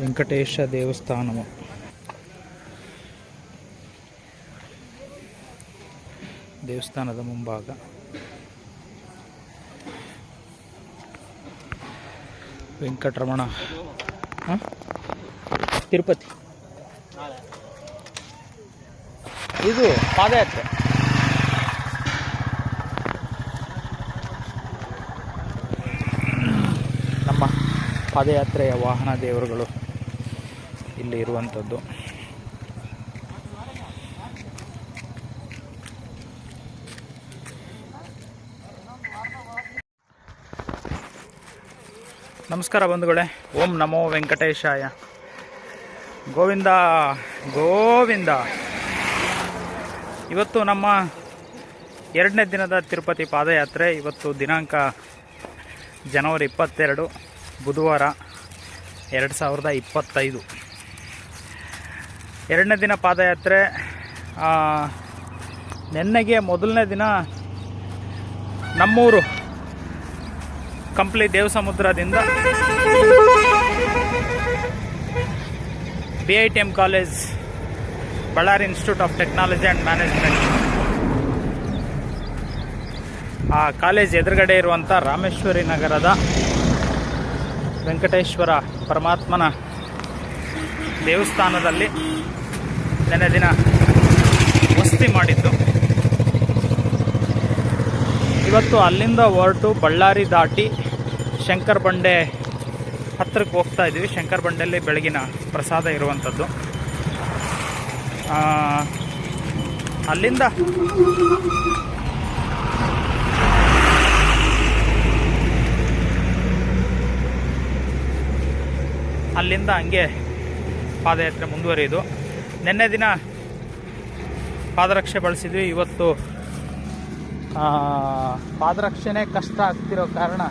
ವೆಂಕಟೇಶ ದೇವಸ್ಥಾನವು ದೇವಸ್ಥಾನದ ಮುಂಭಾಗ. ವೆಂಕಟರಮಣ ತಿರುಪತಿ. ಇದು ಪಾದಯಾತ್ರೆ. ನಮ್ಮ ಪಾದಯಾತ್ರೆಯ ವಾಹನ ದೇವರುಗಳು ಇಲ್ಲಿ ಇರುವಂಥದ್ದು. ನಮಸ್ಕಾರ ಬಂಧುಗಳೇ. ಓಂ ನಮೋ ವೆಂಕಟೇಶಾಯ. ಗೋವಿಂದ ಗೋವಿಂದ. ಇವತ್ತು ನಮ್ಮ 2ನೇ ದಿನದ ತಿರುಪತಿ ಪಾದಯಾತ್ರೆ. ಇವತ್ತು ದಿನಾಂಕ ಜನವರಿ 22, ಬುಧವಾರ 2025. 2ನೇ ದಿನ ಪಾದಯಾತ್ರೆ. ನೆನ್ನೆಗೆ ಮೊದಲನೇ ದಿನ ನಮ್ಮೂರು ಕಂಪ್ಲಿ ದೇವಸಮುದ್ರದಿಂದ BITM college, Ballari institute of technology and management, ಆ ಕಾಲೇಜ್ ಎದುರುಗಡೆ ಇರುವಂಥ ರಾಮೇಶ್ವರಿ ನಗರದ ವೆಂಕಟೇಶ್ವರ ಪರಮಾತ್ಮನ ದೇವಸ್ಥಾನದಲ್ಲಿ ನೆನ್ನೆ ದಿನ ವಸತಿ ಮಾಡಿದ್ದು. ಇವತ್ತು ಅಲ್ಲಿಂದ ಹೊರಟು ಬಳ್ಳಾರಿ ದಾಟಿ ಶಂಕರ ಬಂಡೆ ಹತ್ತಿರಕ್ಕೆ ಹೋಗ್ತಾ ಇದ್ದೀವಿ. ಶಂಕರ ಬಂಡೆಯಲ್ಲಿ ಬೆಳಗಿನ ಪ್ರಸಾದ ಇರುವಂಥದ್ದು. ಅಲ್ಲಿಂದ ಹಂಗೆ ಪಾದಯಾತ್ರೆ ಮುಂದುವರಿಯೋದು. ನಿನ್ನೆ ದಿನ ಪಾದರಕ್ಷೆ ಬಳಸಿದ್ವಿ. ಇವತ್ತು ಪಾದರಕ್ಷೆನೇ ಕಷ್ಟ ಆಗ್ತಿರೋ ಕಾರಣ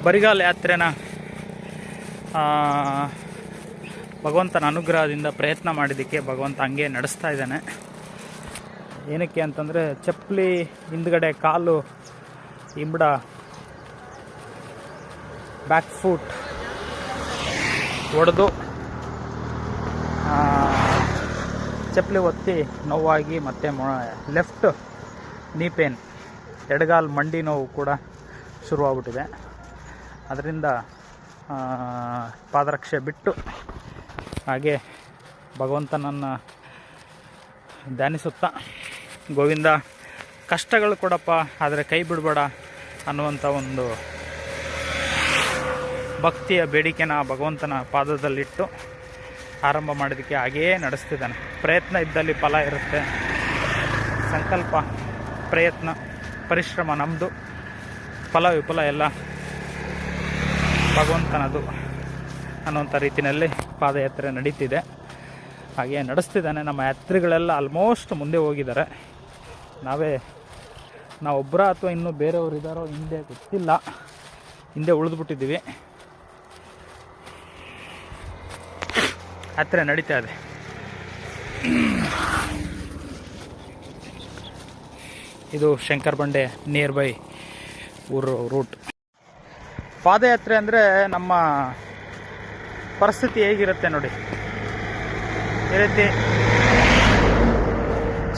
ಬರಿಗಾಲ ಯಾತ್ರೆನ ಭಗವಂತನ ಅನುಗ್ರಹದಿಂದ ಪ್ರಯತ್ನ ಮಾಡಿದ್ದಕ್ಕೆ ಭಗವಂತ ಹಂಗೆ ನಡೆಸ್ತಾ ಇದ್ದಾನೆ. ಏನಕ್ಕೆ ಅಂತಂದರೆ ಚಪ್ಪಲಿ ಹಿಂದ್ಗಡೆ ಕಾಲು ಇಂಬಡ ಬ್ಯಾಕ್ ಫುಟ್ ಒಡೆದು ಚಪ್ಪಲಿ ಒತ್ತಿ ನೋವಾಗಿ ಮತ್ತು ಲೆಫ್ಟ್ ನೀ ಪೇನ್, ಎಡಗಾಲು ಮಂಡಿ ನೋವು ಕೂಡ ಶುರುವಾಗ್ಬಿಟ್ಟಿದೆ. ಅದರಿಂದ ಪಾದರಕ್ಷೆ ಬಿಟ್ಟು ಹಾಗೆ ಭಗವಂತನನ್ನು ಧ್ಯಾನಿಸುತ್ತಾ, ಗೋವಿಂದ ಕಷ್ಟಗಳು ಕೊಡಪ್ಪ ಆದರೆ ಕೈ ಬಿಡಬೇಡ ಅನ್ನುವಂಥ ಒಂದು ಭಕ್ತಿಯ ಬೇಡಿಕೆನ ಭಗವಂತನ ಪಾದದಲ್ಲಿಟ್ಟು ಆರಂಭ ಮಾಡೋದಕ್ಕೆ ಹಾಗೆಯೇ ನಡೆಸ್ತಿದ್ದಾನೆ. ಪ್ರಯತ್ನ ಇದ್ದಲ್ಲಿ ಫಲ ಇರುತ್ತೆ. ಸಂಕಲ್ಪ, ಪ್ರಯತ್ನ, ಪರಿಶ್ರಮ ನಮ್ಮದು, ಫಲ ವಿಫಲ ಎಲ್ಲ ಭಗವಂತನದು ಅನ್ನುವಂಥ ರೀತಿಯಲ್ಲಿ ಪಾದಯಾತ್ರೆ ನಡೀತಿದೆ. ಹಾಗೆ ನಡೆಸ್ತಿದ್ದಾನೆ. ನಮ್ಮ ಯಾತ್ರಿಗಳೆಲ್ಲ ಆಲ್ಮೋಸ್ಟ್ ಮುಂದೆ ಹೋಗಿದ್ದಾರೆ. ನಾವೊಬ್ಬರ ಅಥವಾ ಇನ್ನೂ ಬೇರೆಯವರು ಇದ್ದಾರೋ ಹಿಂದೆ ಗೊತ್ತಿಲ್ಲ, ಹಿಂದೆ ಉಳಿದ್ಬಿಟ್ಟಿದ್ದೀವಿ. ಯಾತ್ರೆ ನಡೀತಾ ಇದೆ. ಇದು ಶಂಕರ ಬಂಡೆ ನಿಯರ್ ಬೈ ಊರು ರೂಟ್. ಪಾದಯಾತ್ರೆ ಅಂದರೆ ನಮ್ಮ ಪರಿಸ್ಥಿತಿ ಹೇಗಿರುತ್ತೆ ನೋಡಿ. ಈ ರೀತಿ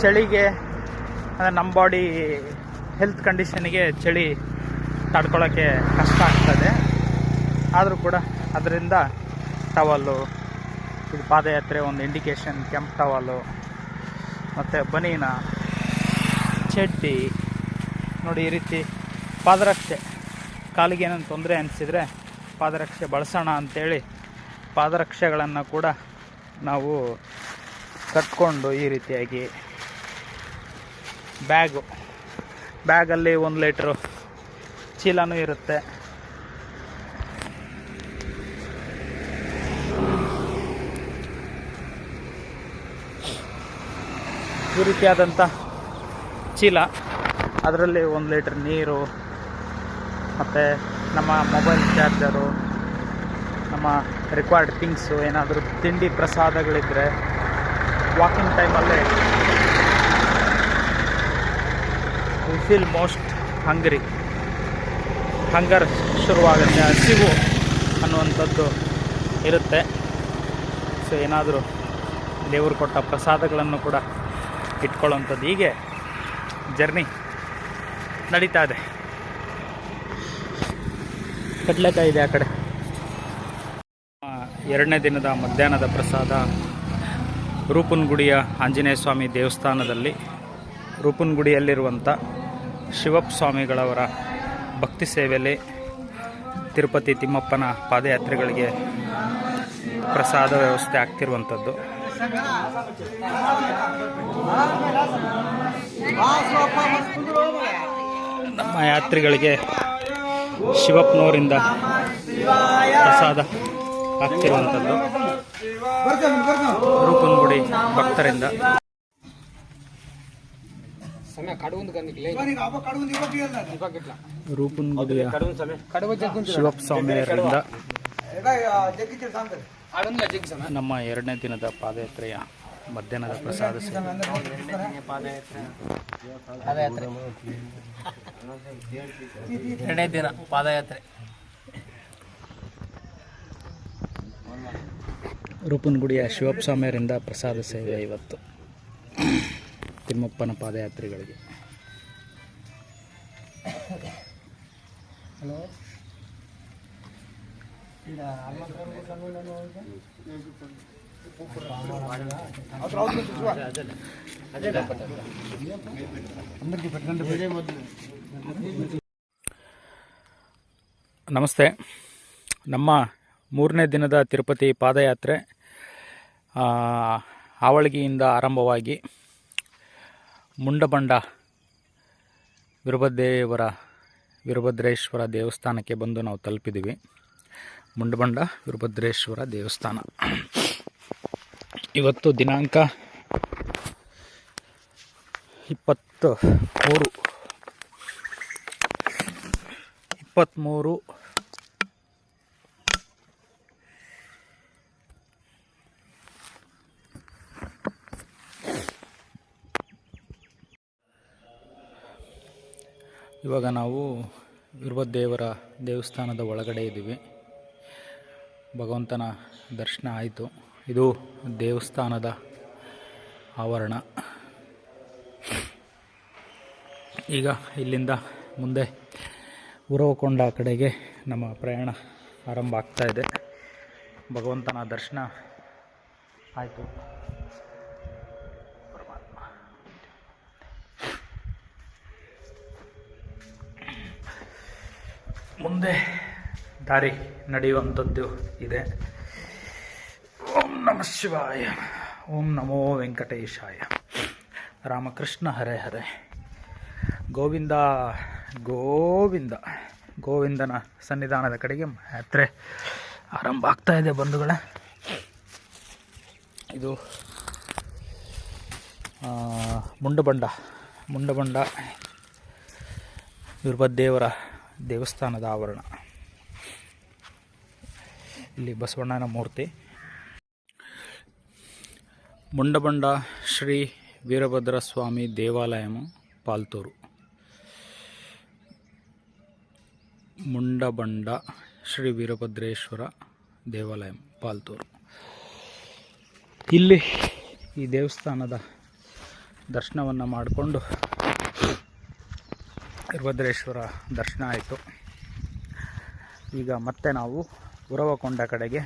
ಚಳಿಗೆ ಅಂದರೆ ನಮ್ಮ ಬಾಡಿ ಹೆಲ್ತ್ ಕಂಡೀಷನ್ಗೆ ಚಳಿ ತಡ್ಕೊಳ್ಳೋಕ್ಕೆ ಕಷ್ಟ ಆಗ್ತದೆ. ಆದರೂ ಕೂಡ ಅದರಿಂದ ಟವಲ್ಲು, ಇದು ಪಾದಯಾತ್ರೆ ಒಂದು ಇಂಡಿಕೇಶನ್, ಕೆಂಪು ಟವಲ್ಲು ಮತ್ತು ಬನೀನ, ಚಡ್ಡಿ ನೋಡಿ. ಈ ರೀತಿ ಪಾದರಕ್ಷೆ, ಕಾಲಿಗೆ ಏನೋ ತೊಂದರೆ ಅನಿಸಿದರೆ ಪಾದರಕ್ಷೆ ಬಳಸೋಣ ಅಂಥೇಳಿ ಪಾದರಕ್ಷೆಗಳನ್ನು ಕೂಡ ನಾವು ಕಟ್ಕೊಂಡು ಈ ರೀತಿಯಾಗಿ ಬ್ಯಾಗಲ್ಲಿ 1 ಲೀಟ್ರು ಚೀಲನೂ ಇರುತ್ತೆ. ಈ ರೀತಿಯಾದಂಥ ಚೀಲ, ಅದರಲ್ಲಿ 1 ಲೀಟ್ರ್ ನೀರು ಮತ್ತು ನಮ್ಮ ಮೊಬೈಲ್ ಚಾರ್ಜರು, ನಮ್ಮ ರಿಕ್ವೈರ್ಡ್ ಥಿಂಗ್ಸು, ಏನಾದರೂ ತಿಂಡಿ ಪ್ರಸಾದಗಳಿದ್ದರೆ ವಾಕಿಂಗ್ ಟೈಮಲ್ಲೇ ವಿ ಫೀಲ್ ಮೋಸ್ಟ್ ಹಂಗರ್ ಶುರುವಾಗುತ್ತೆ, ಹಸಿವು ಅನ್ನುವಂಥದ್ದು ಇರುತ್ತೆ. ಸೊ ಏನಾದರೂ ದೇವರು ಕೊಟ್ಟ ಪ್ರಸಾದಗಳನ್ನು ಕೂಡ ಇಟ್ಕೊಳ್ಳೋವಂಥದ್ದು. ಹೀಗೆ ಜರ್ನಿ ನಡೀತಾ ಇದೆ. ಕಡಲೆಕಾಯಿ ಇದೆ ಆ ಕಡೆ. 2ನೇ ದಿನದ ಮಧ್ಯಾಹ್ನದ ಪ್ರಸಾದ ರೂಪನಗುಡಿಯ ಆಂಜನೇಯ ಸ್ವಾಮಿ ದೇವಸ್ಥಾನದಲ್ಲಿ, ರೂಪನಗುಡಿಯಲ್ಲಿರುವಂಥ ಶಿವಪ್ಪ ಸ್ವಾಮಿಗಳವರ ಭಕ್ತಿ ಸೇವೆಯಲ್ಲಿ ತಿರುಪತಿ ತಿಮ್ಮಪ್ಪನ ಪಾದಯಾತ್ರೆಗಳಿಗೆ ಪ್ರಸಾದ ವ್ಯವಸ್ಥೆ ಆಗ್ತಿರುವಂಥದ್ದು. ನಮ್ಮ ಯಾತ್ರಿಗಳಿಗೆ ಶಿವಪ್ಪನವರಿಂದ ಪ್ರಸಾದ ಆಗ್ತಿರುವಂಥದ್ದು ರೂಪನಗುಡಿ ಭಕ್ತರಿಂದ. ರೂಪನಗುಡಿಯ ಶಿವಪ್ಪ ಸ್ವಾಮಿಯರಿಂದ ನಮ್ಮ 2ನೇ ದಿನದ ಪಾದಯಾತ್ರೆಯ ಮಧ್ಯಾಹ್ನದ ಪ್ರಸಾದ ಸೇವೆ. 2ನೇ ದಿನ ಪಾದಯಾತ್ರೆ. ರೂಪನಗುಡಿಯ ಶಿವಪ್ಪ ಸ್ವಾಮಿಯರಿಂದ ಪ್ರಸಾದ ಸೇವೆ ಇವತ್ತು ತಿಮ್ಮಪ್ಪನ ಪಾದಯಾತ್ರಿಗಳಿಗೆ. ನಮಸ್ತೆ. ನಮ್ಮ 3ನೇ ದಿನದ ತಿರುಪತಿ ಪಾದಯಾತ್ರೆ ಆವಳಗಿಯಿಂದ ಆರಂಭವಾಗಿ ಮುಂಡಬಂಡ ವೀರಭದ್ರೇಶ್ವರ ದೇವಸ್ಥಾನಕ್ಕೆ ಬಂದು ನಾವು ತಲುಪಿದ್ದೀವಿ. ಮುಂಡಬಂಡ ವೀರಭದ್ರೇಶ್ವರ ದೇವಸ್ಥಾನ. ಇವತ್ತು ದಿನಾಂಕ 23 ಇವಾಗ ನಾವು ವೀರಭದ್ರೇಶ್ವರ ದೇವಸ್ಥಾನದ ಒಳಗಡೆ ಇದ್ದೀವಿ. ಭಗವಂತನ ದರ್ಶನ ಆಯಿತು. ಇದು ದೇವಸ್ಥಾನದ ಆವರಣ. ಈಗ ಇಲ್ಲಿಂದ ಮುಂದೆ ಉರವಕೊಂಡ ಕಡೆಗೆ ನಮ್ಮ ಪ್ರಯಾಣ ಆರಂಭ ಆಗ್ತಾ ಇದೆ. ಭಗವಂತನ ದರ್ಶನ ಆಯಿತು. ಮುಂದೆ ದಾರಿ ನಡೆಯುವಂಥದ್ದು ಇದೆ. ಓಂ ನಮಃ ಶಿವಾಯ, ಓಂ ನಮೋ ವೆಂಕಟೇಶಾಯ, ರಾಮಕೃಷ್ಣ ಹರೇ ಹರೇ, ಗೋವಿಂದ ಗೋವಿಂದ. ಗೋವಿಂದನ ಸನ್ನಿಧಾನದ ಕಡೆಗೆ ಯಾತ್ರೆ ಆರಂಭ ಆಗ್ತಾ ಇದೆ ಬಂಧುಗಳೇ. ಇದು ಮುಂಡಬಂಡ ವೀರಭದ್ರೇಶ್ವರ ದೇವಸ್ಥಾನದ ಆವರಣ. ಇಲ್ಲಿ ಬಸವಣ್ಣನ ಮೂರ್ತಿ. ಮುಂಡಬಂಡ ಶ್ರೀ ವೀರಭದ್ರ ಸ್ವಾಮಿ ದೇವಾಲಯము ಪಾಲ್ತೂರು. ಮುಂಡಬಂಡ ಶ್ರೀ ವೀರಭದ್ರೇಶ್ವರ ದೇವಾಲಯ ಪಾಲ್ತೂರು. ಇಲ್ಲಿ ಈ ದೇವಸ್ಥಾನದ ದರ್ಶನವನ್ನು ಮಾಡಿಕೊಂಡು ವೀರಭದ್ರೇಶ್ವರ ದರ್ಶನ ಆಯಿತು. ಈಗ ಮತ್ತೆ ನಾವು ಉರವಕೊಂಡ ಕಡೆಗೆ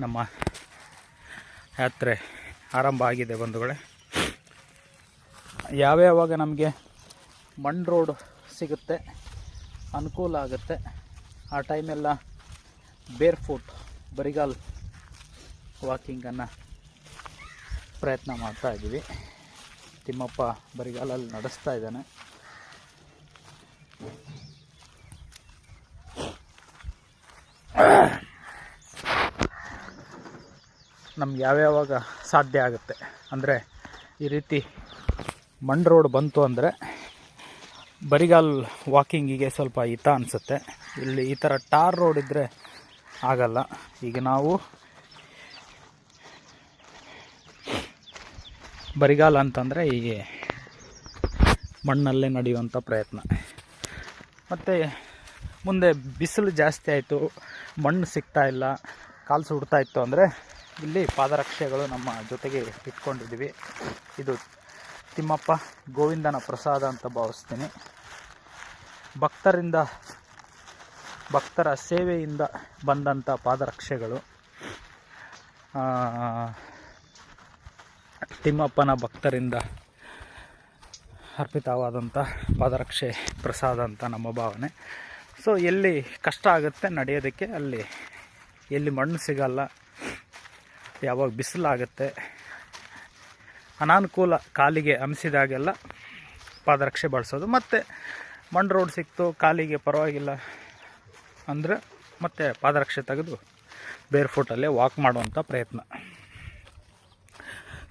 ನಮ್ಮ ಯಾತ್ರೆ ಆರಂಭ ಆಗಿದೆ ಬಂಧುಗಳೇ. ಯಾವ್ಯಾವಾಗ ನಮಗೆ ಮಣ್ ರೋಡ್ ಸಿಗುತ್ತೆ, ಅನುಕೂಲ ಆಗುತ್ತೆ, ಆ ಟೈಮೆಲ್ಲ ಬೇರ್ ಫುಟ್ ಬರಿಗಾಲ್ ವಾಕಿಂಗನ್ನು ಪ್ರಯತ್ನ ಮಾಡ್ತಾ ಇದ್ದೀವಿ. ತಿಮ್ಮಪ್ಪ ಬರಿಗಾಲಲ್ಲಿ ನಡೆಸ್ತಾ ಇದ್ದಾನೆ. ನಮ್ಗೆ ಯಾವ್ಯಾವಾಗ ಸಾಧ್ಯ ಆಗುತ್ತೆ ಅಂದರೆ ಈ ರೀತಿ ಮಣ್ಣು ರೋಡ್ ಬಂತು ಅಂದರೆ ಬರಿಗಾಲ್ ವಾಕಿಂಗಿಗೆ ಸ್ವಲ್ಪ ಹಿತ ಅನಿಸುತ್ತೆ. ಇಲ್ಲಿ ಈ ಥರ ಟಾರ್ ರೋಡ್ ಇದ್ದರೆ ಆಗಲ್ಲ. ಈಗ ನಾವು ಬರಿಗಾಲ ಅಂತಂದರೆ ಹೀಗೆ ಮಣ್ಣಲ್ಲೇ ನಡೆಯುವಂಥ ಪ್ರಯತ್ನ. ಮತ್ತು ಮುಂದೆ ಬಿಸಿಲು ಜಾಸ್ತಿ ಆಯಿತು, ಮಣ್ಣು ಸಿಗ್ತಾ ಇಲ್ಲ, ಕಾಲು ಸುಡ್ತಾ ಇತ್ತು ಅಂದರೆ ಇಲ್ಲಿ ಪಾದರಕ್ಷೆಗಳು ನಮ್ಮ ಜೊತೆಗೆ ಇಟ್ಕೊಂಡಿದ್ದೀವಿ. ಇದು ತಿಮ್ಮಪ್ಪ ಗೋವಿಂದನ ಪ್ರಸಾದ ಅಂತ ಭಾವಿಸ್ತೀನಿ. ಭಕ್ತರ ಸೇವೆಯಿಂದ ಬಂದಂಥ ಪಾದರಕ್ಷೆಗಳು, ತಿಮ್ಮಪ್ಪನ ಭಕ್ತರಿಂದ ಅರ್ಪಿತವಾದಂಥ ಪಾದರಕ್ಷೆ ಪ್ರಸಾದ ಅಂತ ನಮ್ಮ ಭಾವನೆ. ಸೊ ಎಲ್ಲಿ ಕಷ್ಟ ಆಗುತ್ತೆ ನಡೆಯೋದಕ್ಕೆ, ಅಲ್ಲಿ ಎಲ್ಲಿ ಮಣ್ಣು ಸಿಗಲ್ಲ, ಯಾವಾಗ ಬಿಸಿಲಾಗುತ್ತೆ, ಅನಾನುಕೂಲ ಕಾಲಿಗೆ ಅನಿಸಿದಾಗೆಲ್ಲ ಪಾದರಕ್ಷೆ ಬಳಸೋದು. ಮತ್ತು ಮಣ್ಣು ರೋಡ್ ಸಿಕ್ತು, ಕಾಲಿಗೆ ಪರವಾಗಿಲ್ಲ ಅಂದರೆ ಮತ್ತೆ ಪಾದರಕ್ಷೆ ತೆಗೆದು ಬೇರ್ ಫುಟಲ್ಲೇ ವಾಕ್ ಮಾಡುವಂಥ ಪ್ರಯತ್ನ.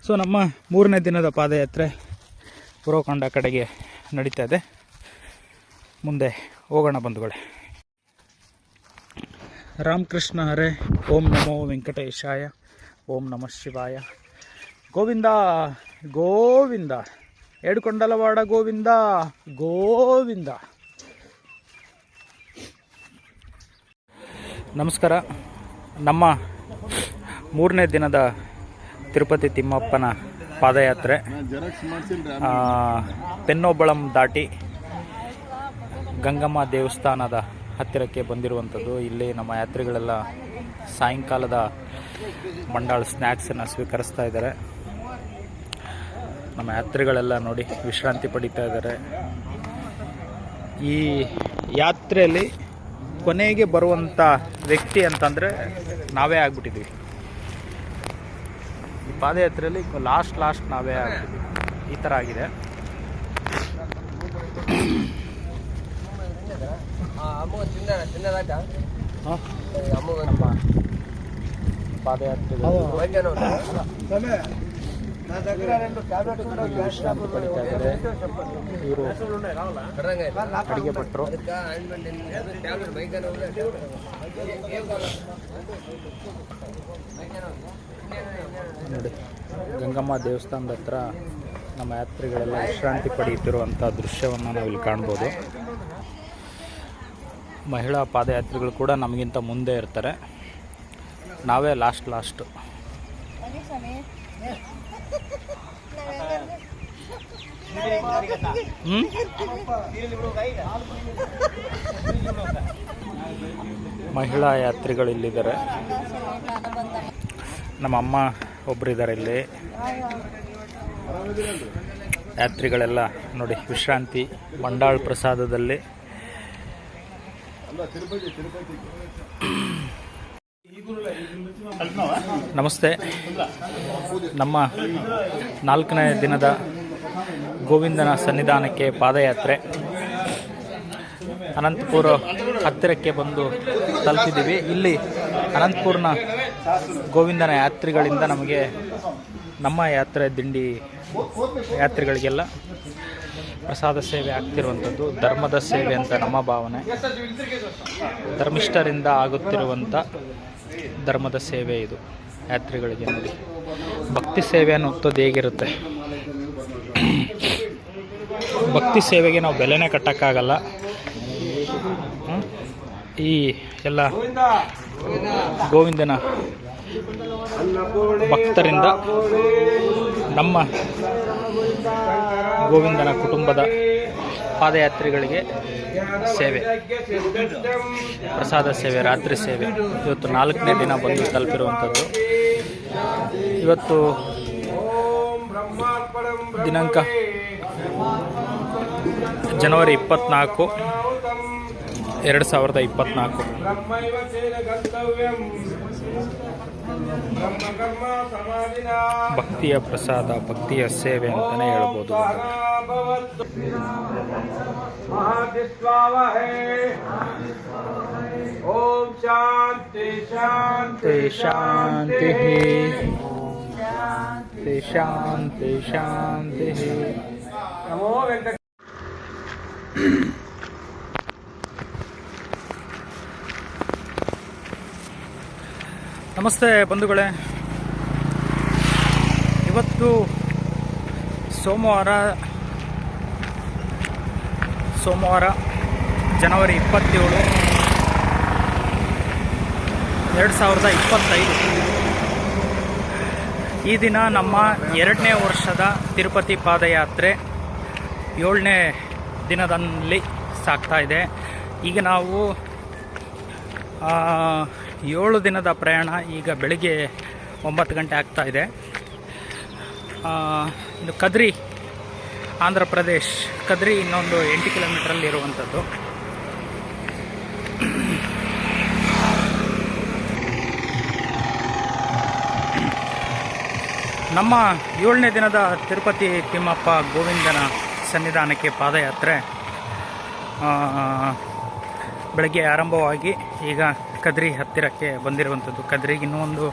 ಸೊ ನಮ್ಮ 3ನೇ ದಿನದ ಪಾದಯಾತ್ರೆ ಉರವಕೊಂಡ ಕಡೆಗೆ ನಡೀತಾ ಇದೆ. ಮುಂದೆ ಹೋಗೋಣ ಬಂಧುಗಳೇ. ರಾಮಕೃಷ್ಣ ಹರೇ. ಓಂ ನಮೋ ವೆಂಕಟೇಶಾಯ. ಓಂ ನಮಃ ಶಿವಾಯ. ಗೋವಿಂದ ಗೋವಿಂದ, ಏಡುಕೊಂಡಲವಾಡ ಗೋವಿಂದ ಗೋವಿಂದ. ನಮಸ್ಕಾರ. ನಮ್ಮ 3ನೇ ದಿನದ ತಿರುಪತಿ ತಿಮ್ಮಪ್ಪನ ಪಾದಯಾತ್ರೆ ಪೆನ್ನೋಬಳಂ ದಾಟಿ ಗಂಗಮ್ಮ ದೇವಸ್ಥಾನದ ಹತ್ತಿರಕ್ಕೆ ಬಂದಿರುವಂಥದ್ದು. ಇಲ್ಲಿ ನಮ್ಮ ಯಾತ್ರಿಗಳೆಲ್ಲ ಸಾಯಂಕಾಲದ ಮಂಡಾಳ ಸ್ನ್ಯಾಕ್ಸನ್ನು ಸ್ವೀಕರಿಸ್ತಾ ಇದ್ದಾರೆ. ನಮ್ಮ ಯಾತ್ರಿಗಳೆಲ್ಲ ನೋಡಿ ವಿಶ್ರಾಂತಿ ಪಡಿತಾ ಇದ್ದಾರೆ. ಈ ಯಾತ್ರೆಯಲ್ಲಿ ಕೊನೆಗೆ ಬರುವಂಥ ವ್ಯಕ್ತಿ ಅಂತಂದರೆ ನಾವೇ ಆಗ್ಬಿಟ್ಟಿದ್ದೀವಿ. ಈ ಪಾದಯಾತ್ರೆಯಲ್ಲಿ ಲಾಸ್ಟ್ ನಾವೇ ಆಗ್ಬಿಟ್ಟಿದ್ದೀವಿ. ಈ ಥರ ಆಗಿದೆ. ನಮ್ಮ ಪಾದಯಾತ್ರೆ ಇವರು ಅಡಿಗೆ ಭಟ್ರು. ನೋಡಿ, ಗಂಗಮ್ಮ ದೇವಸ್ಥಾನದ ಹತ್ರ ನಮ್ಮ ಯಾತ್ರಿಗಳೆಲ್ಲ ವಿಶ್ರಾಂತಿ ಪಡೆಯುತ್ತಿರುವಂಥ ದೃಶ್ಯವನ್ನು ನಾವಿಲ್ಲಿ ಕಾಣ್ಬೋದು. ಮಹಿಳಾ ಪಾದಯಾತ್ರಿಗಳು ಕೂಡ ನಮಗಿಂತ ಮುಂದೆ ಇರ್ತಾರೆ, ನಾವೇ ಲಾಸ್ಟು. ಮಹಿಳಾ ಯಾತ್ರಿಗಳು ಇಲ್ಲಿದ್ದಾರೆ. ನಮ್ಮ ಅಮ್ಮ ಒಬ್ಬರಿದ್ದಾರೆ ಇಲ್ಲಿ. ಯಾತ್ರಿಗಳೆಲ್ಲ ನೋಡಿ ವಿಶ್ರಾಂತಿ ಮಂಡಾಳ್ ಪ್ರಸಾದದಲ್ಲಿ. ನಮಸ್ತೆ. ನಮ್ಮ 4ನೇ ದಿನದ ಗೋವಿಂದನ ಸನ್ನಿಧಾನಕ್ಕೆ ಪಾದಯಾತ್ರೆ ಅನಂತಪುರ ಹತ್ತಿರಕ್ಕೆ ಬಂದು ತಲುಪಿದ್ದೀವಿ. ಇಲ್ಲಿ ಅನಂತಪುರನ ಗೋವಿಂದನ ಯಾತ್ರಿಗಳಿಂದ ನಮಗೆ ನಮ್ಮ ಯಾತ್ರೆ ದಿಂಡಿ ಯಾತ್ರಿಗಳಿಗೆಲ್ಲ ಪ್ರಸಾದ ಸೇವೆ ಆಗ್ತಿರುವಂಥದ್ದು ಧರ್ಮದ ಸೇವೆ ಅಂತ ನಮ್ಮ ಭಾವನೆ. ಧರ್ಮಿಷ್ಠರಿಂದ ಆಗುತ್ತಿರುವಂಥ ಧರ್ಮದ ಸೇವೆ ಇದು ಯಾತ್ರಿಗಳಿಗೆ. ನೋಡಿ, ಭಕ್ತಿ ಸೇವೆ ಅನ್ನೋದು ಹೇಗಿರುತ್ತೆ. ಭಕ್ತಿ ಸೇವೆಗೆ ನಾವು ಬೆಲೆನೇ ಕಟ್ಟೋಕ್ಕಾಗಲ್ಲ. ಈ ಎಲ್ಲ ಗೋವಿಂದನ ಭಕ್ತರಿಂದ ನಮ್ಮ ಗೋವಿಂದನ ಕುಟುಂಬದ ಪಾದಯಾತ್ರಿಗಳಿಗೆ ಸೇವೆ, ಪ್ರಸಾದ ಸೇವೆ, ರಾತ್ರಿ ಸೇವೆ ಇವತ್ತು 4ನೇ ದಿನ ಬಂದು ತಲುಪಿರುವಂಥದ್ದು. ಇವತ್ತು ದಿನಾಂಕ ಜನವರಿ 24, 2024. ಭಕ್ತಿಯ ಪ್ರಸಾದ, ಭಕ್ತಿಯ ಸೇವೆ ಅಂತಲೇ ಹೇಳ್ಬೋದು. ಓಂ ಶಾಂತಿ ಶಾಂತಿ ಶಾಂತಿ. ಶಾಂತಿ ಶಾಂತಿ ಶಾಂತಿ. ನಮಸ್ತೆ ಬಂಧುಗಳೇ, ಇವತ್ತು ಸೋಮವಾರ ಜನವರಿ 27, 2025. ಈ ದಿನ ನಮ್ಮ 2ನೇ ವರ್ಷದ ತಿರುಪತಿ ಪಾದಯಾತ್ರೆ 7ನೇ ದಿನದಲ್ಲಿ ಸಾಗ್ತಾ ಇದೆ. ಈಗ ನಾವು 7 ದಿನದ ಪ್ರಯಾಣ. ಈಗ ಬೆಳಿಗ್ಗೆ 9 ಗಂಟೆ ಆಗ್ತಾ ಇದೆ. ಇದು ಕದ್ರಿ, ಆಂಧ್ರ ಪ್ರದೇಶ್. ಕದ್ರಿ ಇನ್ನೊಂದು 8 ಕಿಲೋಮೀಟ್ರಲ್ಲಿ ಇರುವಂಥದ್ದು. ನಮ್ಮ 7ನೇ ದಿನದ ತಿರುಪತಿ ತಿಮ್ಮಪ್ಪ ಗೋವಿಂದನ ಸನ್ನಿಧಾನಕ್ಕೆ ಪಾದಯಾತ್ರೆ ಬೆಳಗ್ಗೆ ಆರಂಭವಾಗಿ ಈಗ ಕದ್ರಿ ಹತ್ತಿರಕ್ಕೆ ಬಂದಿರುವಂಥದ್ದು. ಕದ್ರಿಗೆ ಇನ್ನೂ ಒಂದು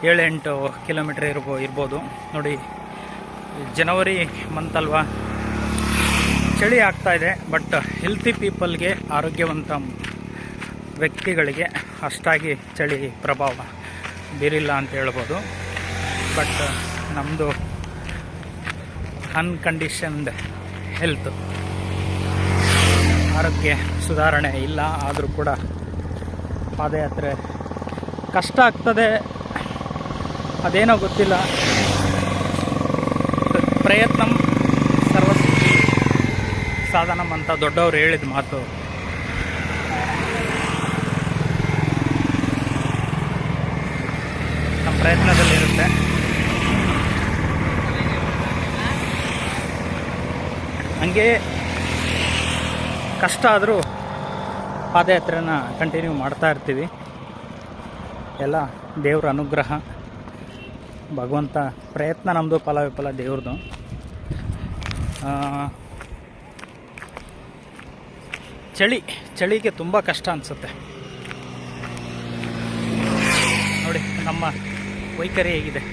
7-8 ಕಿಲೋಮೀಟ್ರ್ ಇರ್ಬೋದು. ನೋಡಿ, ಜನವರಿ ಮಂತ್ ಅಲ್ವಾ, ಚಳಿ ಆಗ್ತಾ ಇದೆ. ಬಟ್ ಹೆಲ್ತಿ ಪೀಪಲ್ಗೆ, ಆರೋಗ್ಯವಂತ ವ್ಯಕ್ತಿಗಳಿಗೆ ಅಷ್ಟಾಗಿ ಚಳಿ ಪ್ರಭಾವ ಬೀರಿಲ್ಲ ಅಂತ ಹೇಳ್ಬೋದು. ಬಟ್ ನಮ್ಮದು ಅನ್ಕಂಡೀಷನ್ಡ್ ಹೆಲ್ತ್, ಆರೋಗ್ಯ ಸುಧಾರಣೆ ಇಲ್ಲ. ಆದರೂ ಕೂಡ ಪಾದಯಾತ್ರೆ ಕಷ್ಟ ಆಗ್ತದೆ, ಅದೇನೋ ಗೊತ್ತಿಲ್ಲ. ಪ್ರಯತ್ನಂ ಸರ್ವಸಿದ್ಧಿ ಸಾಧನಂ ಅಂತ ದೊಡ್ಡವರು ಹೇಳಿದ ಮಾತು. ನಮ್ಮ ಪ್ರಯತ್ನದಲ್ಲಿರುತ್ತೆ. ಹಂಗೆ ಕಷ್ಟ ಆದರೂ ಪಾದಯಾತ್ರೆನ ಕಂಟಿನ್ಯೂ ಮಾಡ್ತಾ ಇರ್ತೀವಿ. ಎಲ್ಲ ದೇವ್ರ ಅನುಗ್ರಹ, ಭಗವಂತ ಪ್ರಯತ್ನ ನಮ್ಮದು, ಫಲ ವಿಫಲ ದೇವ್ರದ್ದು. ಚಳಿಗೆ ತುಂಬ ಕಷ್ಟ ಅನಿಸುತ್ತೆ. ನೋಡಿ ನಮ್ಮ ವೈಖರಿ ಹೇಗಿದೆ.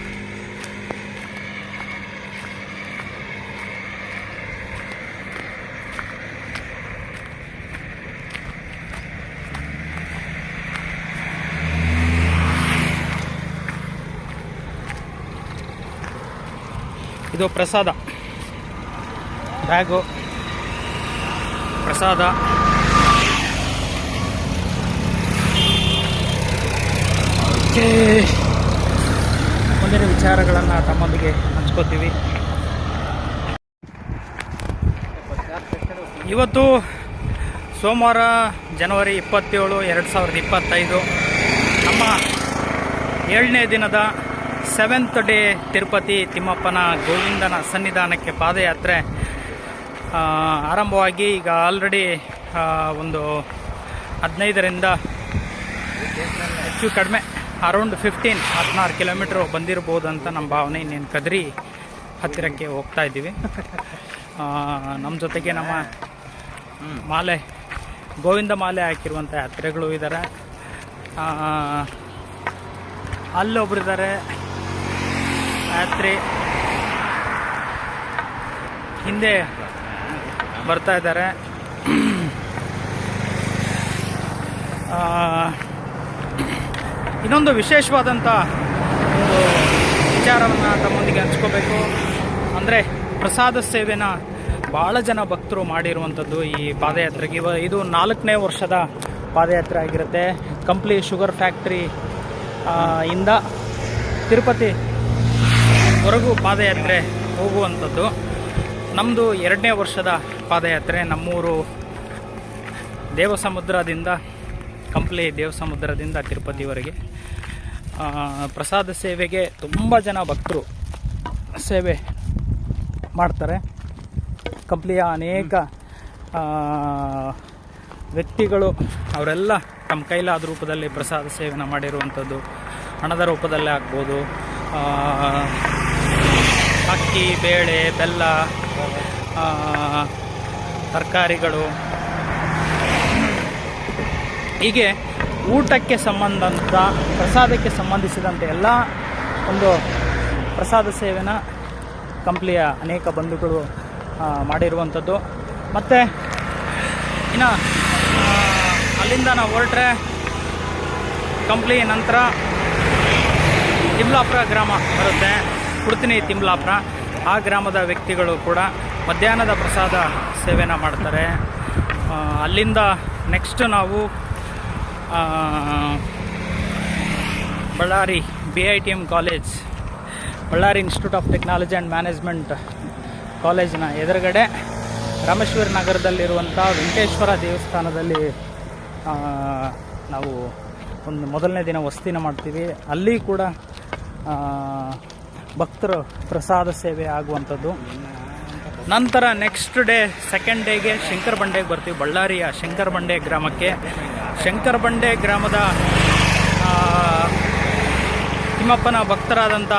ಇದು ಪ್ರಸಾದ ಬ್ಯಾಗು, ಪ್ರಸಾದ. ಮುಂದಿನ ವಿಚಾರಗಳನ್ನು ತಮ್ಮೊಂದಿಗೆ ಹಂಚ್ಕೋತೀವಿ. ಇವತ್ತು ಸೋಮವಾರ ಜನವರಿ 27, 2025 ನಮ್ಮ 7ನೇ ದಿನದ 7th ಡೇ ತಿರುಪತಿ ತಿಮ್ಮಪ್ಪನ ಗೋವಿಂದನ ಸನ್ನಿಧಾನಕ್ಕೆ ಪಾದಯಾತ್ರೆ ಆರಂಭವಾಗಿ ಈಗ ಆಲ್ರೆಡಿ ಒಂದು 15ರಿಂದ ಹೆಚ್ಚು ಕಡಿಮೆ ಅರೌಂಡ್ 16 ಕಿಲೋಮೀಟ್ರ್ ಬಂದಿರ್ಬೋದು ಅಂತ ನಮ್ಮ ಭಾವನೆ. ಇನ್ನೇನು ಕದ್ರಿ ಹತ್ತಿರಕ್ಕೆ ಹೋಗ್ತಾ ಇದ್ದೀವಿ. ನಮ್ಮ ಜೊತೆಗೆ ನಮ್ಮ ಮಾಲೆ, ಗೋವಿಂದ ಮಾಲೆ ಹಾಕಿರುವಂಥ ಯಾತ್ರೆಗಳು ಇದ್ದಾರೆ. ಅಲ್ಲೊಬ್ಬರಿದ್ದಾರೆ ಯಾತ್ರೆ, ಹಿಂದೆ ಬರ್ತಾ ಇದ್ದಾರೆ. ಇನ್ನೊಂದು ವಿಶೇಷವಾದಂಥ ಒಂದು ವಿಚಾರವನ್ನು ತಮ್ಮೊಂದಿಗೆ ಹಂಚ್ಕೋಬೇಕು. ಅಂದರೆ ಪ್ರಸಾದ ಸೇವೆನ ಭಾಳ ಜನ ಭಕ್ತರು ಮಾಡಿರುವಂಥದ್ದು ಈ ಪಾದಯಾತ್ರೆಗೆ. ಇದು 4ನೇ ವರ್ಷದ ಪಾದಯಾತ್ರೆ ಆಗಿರುತ್ತೆ. ಕಂಪ್ಲಿ ಶುಗರ್ ಫ್ಯಾಕ್ಟ್ರಿ ಇಂದ ತಿರುಪತಿ ವರೆಗೂ ಪಾದಯಾತ್ರೆ ಹೋಗುವಂಥದ್ದು. ನಮ್ಮದು 2ನೇ ವರ್ಷದ ಪಾದಯಾತ್ರೆ. ನಮ್ಮೂರು ದೇವಸಮುದ್ರದಿಂದ, ಕಂಪ್ಲಿ ದೇವಸಮುದ್ರದಿಂದ ತಿರುಪತಿವರೆಗೆ ಪ್ರಸಾದ ಸೇವೆಗೆ ತುಂಬ ಜನ ಭಕ್ತರು ಸೇವೆ ಮಾಡ್ತಾರೆ. ಕಂಪ್ಲಿಯ ಅನೇಕ ವ್ಯಕ್ತಿಗಳು ಅವರೆಲ್ಲ ತಮ್ಮ ಕೈಲಾದ ರೂಪದಲ್ಲಿ ಪ್ರಸಾದ ಸೇವೆನ ಮಾಡಿರುವಂಥದ್ದು. ಹಣದ ರೂಪದಲ್ಲೇ ಆಗ್ಬೋದು, ಅಕ್ಕಿ, ಬೇಳೆ, ಬೆಲ್ಲ, ತರಕಾರಿಗಳು, ಹೀಗೆ ಊಟಕ್ಕೆ ಸಂಬಂಧಂತ ಪ್ರಸಾದಕ್ಕೆ ಸಂಬಂಧಿಸಿದಂತೆ ಎಲ್ಲ ಒಂದು ಪ್ರಸಾದ ಸೇವೆನ ಕಂಪ್ಲಿಯ ಅನೇಕ ಬಂಧುಗಳು ಮಾಡಿರುವಂಥದ್ದು. ಮತ್ತು ಇನ್ನು ಅಲ್ಲಿಂದ ನಾವು ಹೊರಟ್ರೆ ಕಂಪ್ಲಿ ನಂತರ ತಿಮ್ಲಾಪುರ ಗ್ರಾಮ ಬರುತ್ತೆ, ಕುಡ್ತಿನಿ ತಿಮ್ಲಾಪುರ. ಆ ಗ್ರಾಮದ ವ್ಯಕ್ತಿಗಳು ಕೂಡ ಮಧ್ಯಾಹ್ನದ ಪ್ರಸಾದ ಸೇವೆನ ಮಾಡ್ತಾರೆ. ಅಲ್ಲಿಂದ ನೆಕ್ಸ್ಟ್ ನಾವು Ballari BITM college, Ballari institute of technology and management ಕಾಲೇಜಿನ ಎದುರುಗಡೆ ರಾಮೇಶ್ವರ ನಗರದಲ್ಲಿರುವಂಥ ವೆಂಕಟೇಶ್ವರ ದೇವಸ್ಥಾನದಲ್ಲಿ ನಾವು ಒಂದು ಮೊದಲನೇ ದಿನ ವಸತಿನ ಮಾಡ್ತೀವಿ. ಅಲ್ಲಿ ಕೂಡ ಭಕ್ತರು ಪ್ರಸಾದ ಸೇವೆ ಆಗುವಂಥದ್ದು. ನಂತರ ನೆಕ್ಸ್ಟ್ ಡೇ ಸೆಕೆಂಡ್ ಡೇಗೆ ಶಂಕರ ಬಂಡೆಗೆ ಬರ್ತೀವಿ, ಬಳ್ಳಾರಿಯ ಶಂಕರ ಬಂಡೆ ಗ್ರಾಮಕ್ಕೆ. ಶಂಕರ ಬಂಡೆ ಗ್ರಾಮದ ತಿಮ್ಮಪ್ಪನ ಭಕ್ತರಾದಂಥ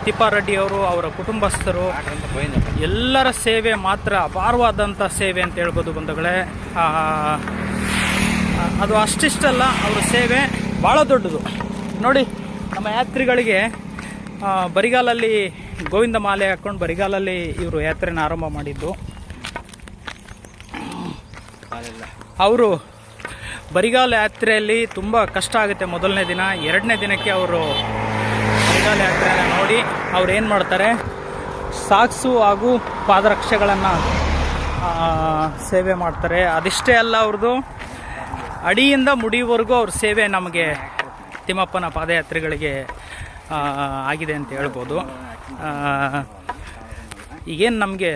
ತಿಪ್ಪಾರೆಡ್ಡಿಯವರು, ಅವರ ಕುಟುಂಬಸ್ಥರು ಎಲ್ಲರ ಸೇವೆ ಮಾತ್ರ ಅಪಾರವಾದಂಥ ಸೇವೆ ಅಂತ ಹೇಳ್ಬೋದು ಬಂಧುಗಳೇ. ಅದು ಅಷ್ಟಿಷ್ಟಲ್ಲ, ಅವರ ಸೇವೆ ಭಾಳ ದೊಡ್ಡದು. ನೋಡಿ, ನಮ್ಮ ಯಾತ್ರಿಗಳಿಗೆ ಬರಿಗಾಲಲ್ಲಿ ಗೋವಿಂದ ಮಾಲೆ ಹಾಕ್ಕೊಂಡು ಬರಿಗಾಲಲ್ಲಿ ಇವರು ಯಾತ್ರೆನ ಆರಂಭ ಮಾಡಿದ್ದು. ಅವರು ಬರಿಗಾಲ ಯಾತ್ರೆಯಲ್ಲಿ ತುಂಬ ಕಷ್ಟ ಆಗುತ್ತೆ ಮೊದಲನೇ ದಿನ. ಎರಡನೇ ದಿನಕ್ಕೆ ಅವರು ಬರಿಗಾಲ ಯಾತ್ರೆನ ನೋಡಿ ಅವ್ರು ಏನು ಮಾಡ್ತಾರೆ, ಸಾಕ್ಸು ಹಾಗೂ ಪಾದರಕ್ಷೆಗಳನ್ನು ಸೇವೆ ಮಾಡ್ತಾರೆ. ಅದಿಷ್ಟೇ ಅಲ್ಲ, ಅವ್ರದ್ದು ಅಡಿಯಿಂದ ಮುಡಿವರೆಗೂ ಅವ್ರ ಸೇವೆ ನಮಗೆ ತಿಮ್ಮಪ್ಪನ ಪಾದಯಾತ್ರೆಗಳಿಗೆ ಆಗಿದೆ ಅಂತ ಹೇಳ್ಬೋದು. ಈಗೇನು ನಮಗೆ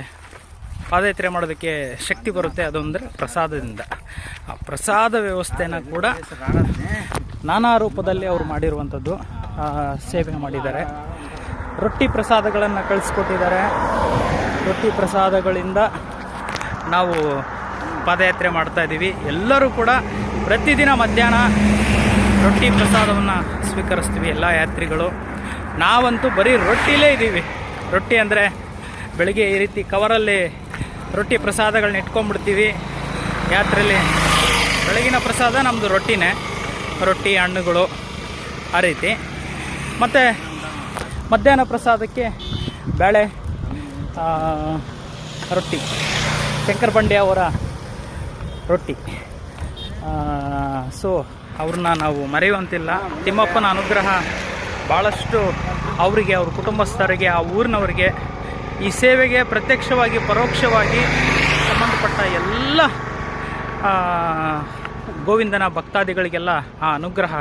ಪಾದಯಾತ್ರೆ ಮಾಡೋದಕ್ಕೆ ಶಕ್ತಿ ಬರುತ್ತೆ ಅದೊಂದರೆ ಪ್ರಸಾದದಿಂದ. ಆ ಪ್ರಸಾದ ವ್ಯವಸ್ಥೆನ ಕೂಡ ನಾನಾ ರೂಪದಲ್ಲಿ ಅವರು ಮಾಡಿರುವಂಥದ್ದು, ಸೇವೆ ಮಾಡಿದ್ದಾರೆ. ರೊಟ್ಟಿ ಪ್ರಸಾದಗಳನ್ನು ಕಳಿಸ್ಕೊಟ್ಟಿದ್ದಾರೆ. ರೊಟ್ಟಿ ಪ್ರಸಾದಗಳಿಂದ ನಾವು ಪಾದಯಾತ್ರೆ ಮಾಡ್ತಾಯಿದ್ದೀವಿ. ಎಲ್ಲರೂ ಕೂಡ ಪ್ರತಿದಿನ ಮಧ್ಯಾಹ್ನ ರೊಟ್ಟಿ ಪ್ರಸಾದವನ್ನು ಸ್ವೀಕರಿಸ್ತೀವಿ ಎಲ್ಲ ಯಾತ್ರಿಗಳು. ನಾವಂತೂ ಬರೀ ರೊಟ್ಟಿಲೇ ಇದ್ದೀವಿ. ರೊಟ್ಟಿ ಅಂದರೆ ಬೆಳಗ್ಗೆ ಈ ರೀತಿ ಕವರಲ್ಲಿ ರೊಟ್ಟಿ ಪ್ರಸಾದಗಳನ್ನ ಇಟ್ಕೊಂಡ್ಬಿಡ್ತೀವಿ ಯಾತ್ರೆಯಲ್ಲಿ. ಬೆಳಗಿನ ಪ್ರಸಾದ ನಮ್ಮದು ರೊಟ್ಟಿನೇ, ರೊಟ್ಟಿ ಹಣ್ಣುಗಳು ಆ ರೀತಿ. ಮತ್ತು ಮಧ್ಯಾಹ್ನ ಪ್ರಸಾದಕ್ಕೆ ಬೇಳೆ ರೊಟ್ಟಿ, ಶಂಕರ ಬಂಡೆ ಅವರ ರೊಟ್ಟಿ. ಸೊ ಅವ್ರನ್ನ ನಾವು ಮರೆಯುವಂತಿಲ್ಲ. ತಿಮ್ಮಪ್ಪನ ಅನುಗ್ರಹ ಭಾಳಷ್ಟು ಅವರಿಗೆ, ಅವ್ರ ಕುಟುಂಬಸ್ಥರಿಗೆ, ಆ ಊರಿನವರಿಗೆ, ಈ ಸೇವೆಗೆ ಪ್ರತ್ಯಕ್ಷವಾಗಿ ಪರೋಕ್ಷವಾಗಿ ಸಂಬಂಧಪಟ್ಟ ಎಲ್ಲ ಗೋವಿಂದನ ಭಕ್ತಾದಿಗಳಿಗೆಲ್ಲ ಆ ಅನುಗ್ರಹ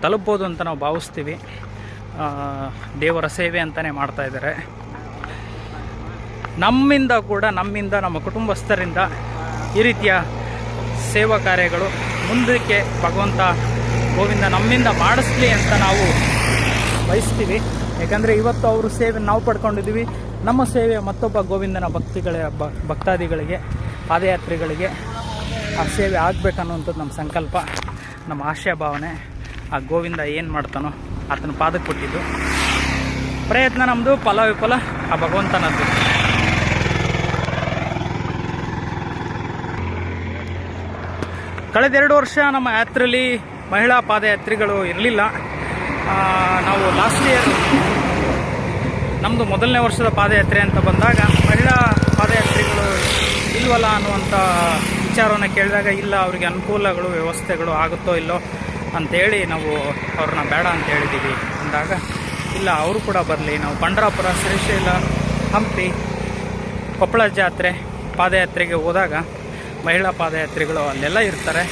ತಲುಪ್ಬೋದು ಅಂತ ನಾವು ಭಾವಿಸ್ತೀವಿ. ದೇವರ ಸೇವೆ ಅಂತಲೇ ಮಾಡ್ತಾಯಿದ್ದಾರೆ. ನಮ್ಮಿಂದ ಕೂಡ, ನಮ್ಮ ಕುಟುಂಬಸ್ಥರಿಂದ ಈ ರೀತಿಯ ಸೇವಾ ಕಾರ್ಯಗಳು ಮುಂದಕ್ಕೆ ಭಗವಂತ ಗೋವಿಂದ ನಮ್ಮಿಂದ ಮಾಡಿಸ್ಲಿ ಅಂತ ನಾವು ಬಯಸ್ತೀವಿ. ಯಾಕಂದರೆ ಇವತ್ತು ಅವರು ಸೇವೆ ನಾವು ಪಡ್ಕೊಂಡಿದ್ದೀವಿ. ನಮ್ಮ ಸೇವೆ ಮತ್ತೊಬ್ಬ ಗೋವಿಂದನ ಭಕ್ತಾದಿಗಳಿಗೆ, ಪಾದಯಾತ್ರಿಗಳಿಗೆ ಆ ಸೇವೆ ಆಗಬೇಕನ್ನುವಂಥದ್ದು ನಮ್ಮ ಸಂಕಲ್ಪ, ನಮ್ಮ ಆಶಯ ಭಾವನೆ. ಆ ಗೋವಿಂದ ಏನು ಮಾಡ್ತಾನೋ ಆತನ ಪಾದಕ್ಕೆ ಕೊಟ್ಟಿದ್ದು. ಪ್ರಯತ್ನ ನಮ್ಮದು, ಫಲ ವಿಫಲ ಆ ಭಗವಂತನದ್ದು. ಕಳೆದ 2 ವರ್ಷ ನಮ್ಮ ಯಾತ್ರೆಯಲ್ಲಿ ಮಹಿಳಾ ಪಾದಯಾತ್ರಿಗಳು ಇರಲಿಲ್ಲ. ನಾವು ಲಾಸ್ಟ್ ಇಯರ್ ನಮ್ಮದು ಮೊದಲನೇ ವರ್ಷದ ಪಾದಯಾತ್ರೆ ಅಂತ ಬಂದಾಗ ಮಹಿಳಾ ಪಾದಯಾತ್ರಿಗಳು ಇಲ್ವಲ್ಲ ಅನ್ನುವಂಥ ವಿಚಾರವನ್ನು ಕೇಳಿದಾಗ, ಇಲ್ಲ ಅವರಿಗೆ ಅನುಕೂಲಗಳು ವ್ಯವಸ್ಥೆಗಳು ಆಗುತ್ತೋ ಇಲ್ಲೋ ಅಂಥೇಳಿ ನಾವು ಅವ್ರನ್ನ ಬೇಡ ಅಂತ ಹೇಳಿದ್ದೀವಿ ಅಂದಾಗ, ಇಲ್ಲ ಅವರು ಕೂಡ ಬರಲಿ, ನಾವು ಪಂಡರಾಪುರ, ಶ್ರೀಶೈಲ, ಹಂಪಿ, ಕೊಪ್ಪಳ ಜಾತ್ರೆ ಪಾದಯಾತ್ರೆಗೆ ಹೋದಾಗ ಮಹಿಳಾ ಪಾದಯಾತ್ರಿಗಳು ಅಲ್ಲೆಲ್ಲ ಇರ್ತಾರೆ.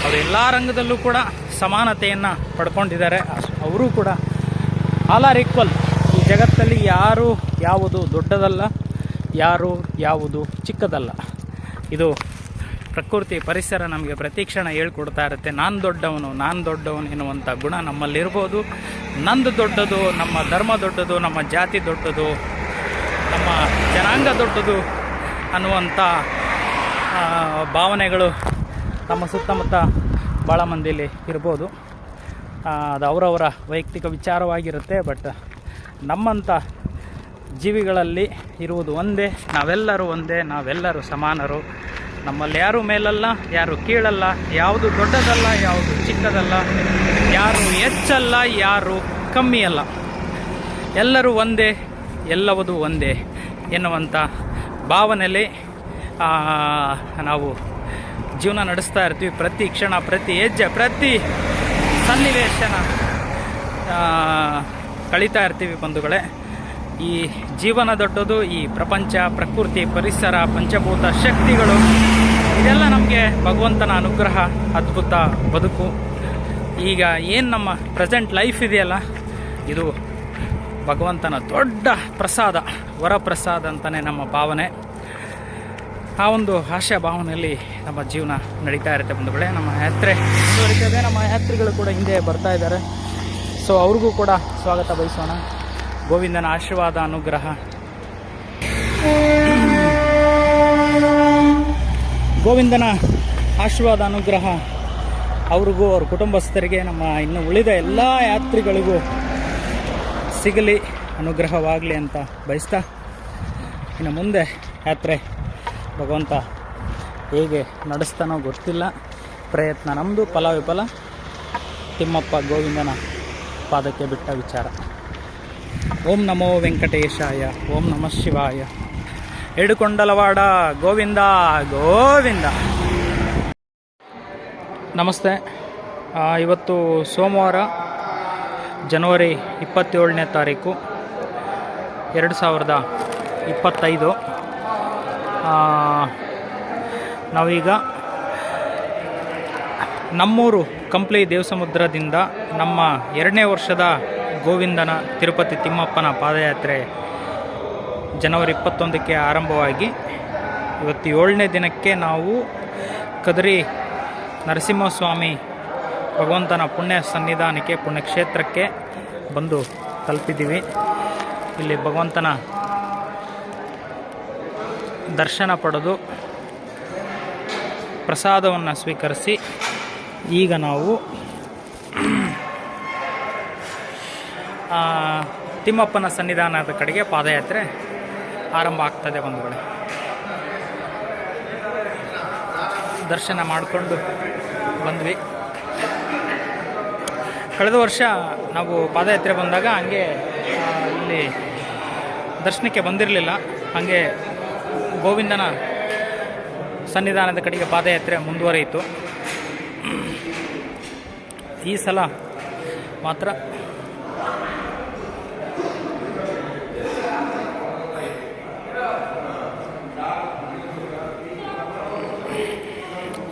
ಅವರು ಎಲ್ಲ ರಂಗದಲ್ಲೂ ಕೂಡ ಸಮಾನತೆಯನ್ನು ಪಡ್ಕೊಂಡಿದ್ದಾರೆ. ಅವರು ಕೂಡ ಆಲ್ ಆರ್ ಈಕ್ವಲ್. ಈ ಜಗತ್ತಲ್ಲಿ ಯಾರು ಯಾವುದು ದೊಡ್ಡದಲ್ಲ, ಯಾರು ಯಾವುದು ಚಿಕ್ಕದಲ್ಲ. ಇದು ಪ್ರಕೃತಿ, ಪರಿಸರ ನಮಗೆ ಪ್ರತಿಕ್ಷಣ ಹೇಳ್ಕೊಡ್ತಾ ಇರುತ್ತೆ. ನಾನು ದೊಡ್ಡವನು ಎನ್ನುವಂಥ ಗುಣ ನಮ್ಮಲ್ಲಿರ್ಬೋದು. ನಂದು ದೊಡ್ಡದು, ನಮ್ಮ ಧರ್ಮ ದೊಡ್ಡದು, ನಮ್ಮ ಜಾತಿ ದೊಡ್ಡದು, ನಮ್ಮ ಜನಾಂಗ ದೊಡ್ಡದು ಅನ್ನುವಂಥ ಭಾವನೆಗಳು ನಮ್ಮ ಸುತ್ತಮುತ್ತ ಭಾಳ ಮಂದಿಲಿ ಇರ್ಬೋದು. ಅದು ಅವರವರ ವೈಯಕ್ತಿಕ ವಿಚಾರವಾಗಿರುತ್ತೆ. ಬಟ್ ನಮ್ಮಂಥ ಜೀವಿಗಳಲ್ಲಿ ಇರುವುದು ಒಂದೇ, ನಾವೆಲ್ಲರೂ ಒಂದೇ, ನಾವೆಲ್ಲರೂ ಸಮಾನರು. ನಮ್ಮಲ್ಲಿ ಯಾರು ಮೇಲಲ್ಲ, ಯಾರು ಕೀಳಲ್ಲ, ಯಾವುದು ದೊಡ್ಡದಲ್ಲ, ಯಾವುದು ಚಿಕ್ಕದಲ್ಲ, ಯಾರು ಹೆಚ್ಚಲ್ಲ, ಯಾರು ಕಮ್ಮಿ ಅಲ್ಲ. ಎಲ್ಲರೂ ಒಂದೇ, ಎಲ್ಲವೂ ಒಂದೇ ಎನ್ನುವಂಥ ಭಾವನೆಯಲ್ಲಿ ನಾವು ಜೀವನ ನಡೆಸ್ತಾ ಇರ್ತೀವಿ. ಪ್ರತಿ ಕ್ಷಣ, ಪ್ರತಿ ಹೆಜ್ಜೆ, ಪ್ರತಿ ಸನ್ನಿವೇಶನ ಕಳೀತಾ ಇರ್ತೀವಿ ಬಂಧುಗಳೇ. ಈ ಜೀವನ ದೊಡ್ಡದು, ಈ ಪ್ರಪಂಚ, ಪ್ರಕೃತಿ, ಪರಿಸರ, ಪಂಚಭೂತ ಶಕ್ತಿಗಳು ಇದೆಲ್ಲ ನಮಗೆ ಭಗವಂತನ ಅನುಗ್ರಹ, ಅದ್ಭುತ ಬದುಕು. ಈಗ ಏನು ನಮ್ಮ ಪ್ರೆಸೆಂಟ್ ಲೈಫ್ ಇದೆಯಲ್ಲ, ಇದು ಭಗವಂತನ ದೊಡ್ಡ ಪ್ರಸಾದ, ವರಪ್ರಸಾದ ಅಂತಲೇ ನಮ್ಮ ಭಾವನೆ. ಆ ಒಂದು ಆಶಾ ಭಾವನೆಯಲ್ಲಿ ನಮ್ಮ ಜೀವನ ನಡೀತಾ ಇರುತ್ತೆ ಬಂಧುಗಳೇ. ನಮ್ಮ ಯಾತ್ರೆ ಮುಂದುವರಿತದೆ. ನಮ್ಮ ಯಾತ್ರಿಗಳು ಕೂಡ ಹಿಂದೆ ಬರ್ತಾ ಇದ್ದಾರೆ. ಸೊ ಅವ್ರಿಗೂ ಕೂಡ ಸ್ವಾಗತ ಬಯಸೋಣ. ಗೋವಿಂದನ ಆಶೀರ್ವಾದ, ಅನುಗ್ರಹ, ಗೋವಿಂದನ ಆಶೀರ್ವಾದ, ಅನುಗ್ರಹ ಅವ್ರಿಗೂ, ಅವ್ರ ಕುಟುಂಬಸ್ಥರಿಗೆ, ನಮ್ಮ ಇನ್ನು ಉಳಿದ ಎಲ್ಲ ಯಾತ್ರಿಗಳಿಗೂ ಸಿಗಲಿ, ಅನುಗ್ರಹವಾಗಲಿ ಅಂತ ಬಯಸ್ತಾ, ಇನ್ನು ಮುಂದೆ ಯಾತ್ರೆ ಭಗವಂತ ಹೇಗೆ ನಡೆಸ್ತಾನೋ ಗೊತ್ತಿಲ್ಲ. ಪ್ರಯತ್ನ ನಮ್ಮದು, ಫಲ ವಿಫಲ ತಿಮ್ಮಪ್ಪ ಗೋವಿಂದನ ಪಾದಕ್ಕೆ ಬಿಟ್ಟ ವಿಚಾರ. ಓಂ ನಮೋ ವೆಂಕಟೇಶಾಯ, ಓಂ ನಮಃ ಶಿವಾಯ. ಎಡುಕೊಂಡಲವಾಡ ಗೋವಿಂದ ಗೋವಿಂದ. ನಮಸ್ತೆ. ಇವತ್ತು ಸೋಮವಾರ, ಜನವರಿ 27ನೇ ತಾರೀಕು 2025. ನಾವೀಗ ನಮ್ಮೂರು ಕಂಪ್ಲಿ ದೇವಸಮುದ್ರದಿಂದ ನಮ್ಮ 2ನೇ ವರ್ಷದ ಗೋವಿಂದನ ತಿರುಪತಿ ತಿಮ್ಮಪ್ಪನ ಪಾದಯಾತ್ರೆ ಜನವರಿ 21ಕ್ಕೆ ಆರಂಭವಾಗಿ ಇವತ್ತು 7ನೇ ದಿನಕ್ಕೆ ನಾವು ಕದ್ರಿ ನರಸಿಂಹಸ್ವಾಮಿ ಭಗವಂತನ ಪುಣ್ಯ ಸನ್ನಿಧಾನಕ್ಕೆ, ಪುಣ್ಯಕ್ಷೇತ್ರಕ್ಕೆ ಬಂದು ತಲುಪಿದ್ದೀವಿ. ಇಲ್ಲಿ ಭಗವಂತನ ದರ್ಶನ ಪಡೆದು ಪ್ರಸಾದವನ್ನು ಸ್ವೀಕರಿಸಿ ಈಗ ನಾವು ತಿಮ್ಮಪ್ಪನ ಸನ್ನಿಧಾನದ ಕಡೆಗೆ ಪಾದಯಾತ್ರೆ ಆರಂಭ ಆಗ್ತದೆ ಬಂಧುಗಳೇ. ದರ್ಶನ ಮಾಡಿಕೊಂಡು ಬಂದ್ವಿ. ಕಳೆದ ವರ್ಷ ನಾವು ಪಾದಯಾತ್ರೆ ಬಂದಾಗ ಹಂಗೆ ಇಲ್ಲಿ ದರ್ಶನಕ್ಕೆ ಬಂದಿರಲಿಲ್ಲ. ಹಾಗೆ ಗೋವಿಂದನ ಸನ್ನಿಧಾನದ ಕಡೆಗೆ ಪಾದಯಾತ್ರೆ ಮುಂದುವರಿಯಿತು. ಈ ಸಲ ಮಾತ್ರ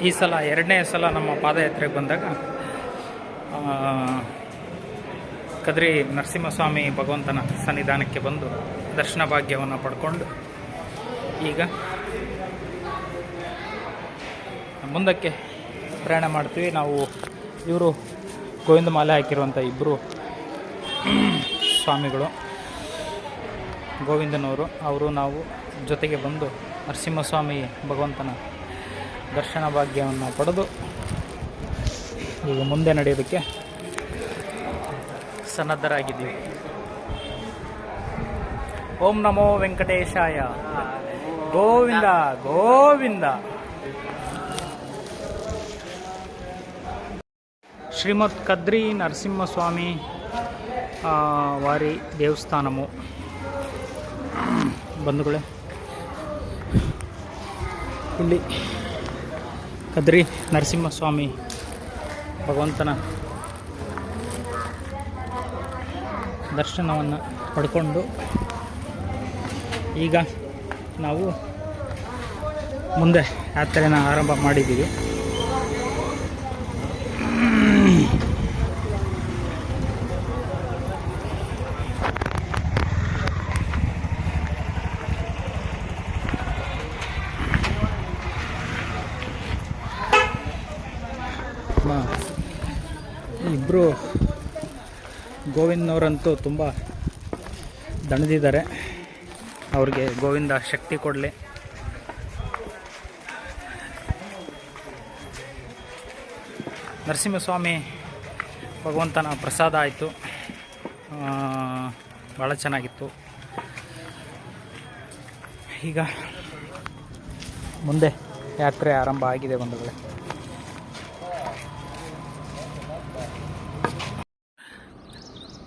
ಈ ಸಲ 2ನೇ ಸಲ ನಮ್ಮ ಪಾದಯಾತ್ರೆಗೆ ಬಂದಾಗ ಕದ್ರಿ ನರಸಿಂಹಸ್ವಾಮಿ ಭಗವಂತನ ಸನ್ನಿಧಾನಕ್ಕೆ ಬಂದು ದರ್ಶನ ಭಾಗ್ಯವನ್ನು ಪಡ್ಕೊಂಡು ಈಗ ಮುಂದಕ್ಕೆ ಪ್ರಯಾಣ ಮಾಡ್ತೀವಿ. ನಾವು ಇವರು ಗೋವಿಂದ ಮಾಲೆ ಹಾಕಿರುವಂಥ ಇಬ್ಬರು ಸ್ವಾಮಿಗಳು, ಗೋವಿಂದನವರು, ಅವರು ನಾವು ಜೊತೆಗೆ ಬಂದು ನರಸಿಂಹಸ್ವಾಮಿ ಭಗವಂತನ ದರ್ಶನ ಭಾಗ್ಯವನ್ನು ಪಡೆದು ಈಗ ಮುಂದೆ ನಡೆಯೋದಕ್ಕೆ ಸನ್ನದ್ಧರಾಗಿದ್ದೀವಿ. ಓಂ ನಮೋ ವೆಂಕಟೇಶಾಯ, ಗೋವಿಂದ ಗೋವಿಂದ. ಶ್ರೀಮದ್ ಕದ್ರಿ ನರಸಿಂಹಸ್ವಾಮಿ ವಾರಿ ದೇವಸ್ಥಾನಮು ಬಂಧುಗಳೇ. ಇಲ್ಲಿ ಕದ್ರಿ ನರಸಿಂಹಸ್ವಾಮಿ ಭಗವಂತನ ದರ್ಶನವನ್ನು ಪಡ್ಕೊಂಡು ಈಗ ನಾವು ಮುಂದೆ ಯಾತ್ರೆನ ಆರಂಭ ಮಾಡಿದ್ದೀವಿ. ಇಬ್ಬರು ಗೋವಿಂದನವರಂತೂ ತುಂಬ ದಣಿದಿದ್ದಾರೆ. ಅವ್ರಿಗೆ ಗೋವಿಂದ ಶಕ್ತಿ ಕೊಡಲಿ. ನರಸಿಂಹಸ್ವಾಮಿ ಭಗವಂತನ ಪ್ರಸಾದ ಆಯಿತು, ಭಾಳ ಚೆನ್ನಾಗಿತ್ತು. ಈಗ ಮುಂದೆ ಯಾತ್ರೆ ಆರಂಭ ಆಗಿದೆ ಬಂಧುಗಳೇ.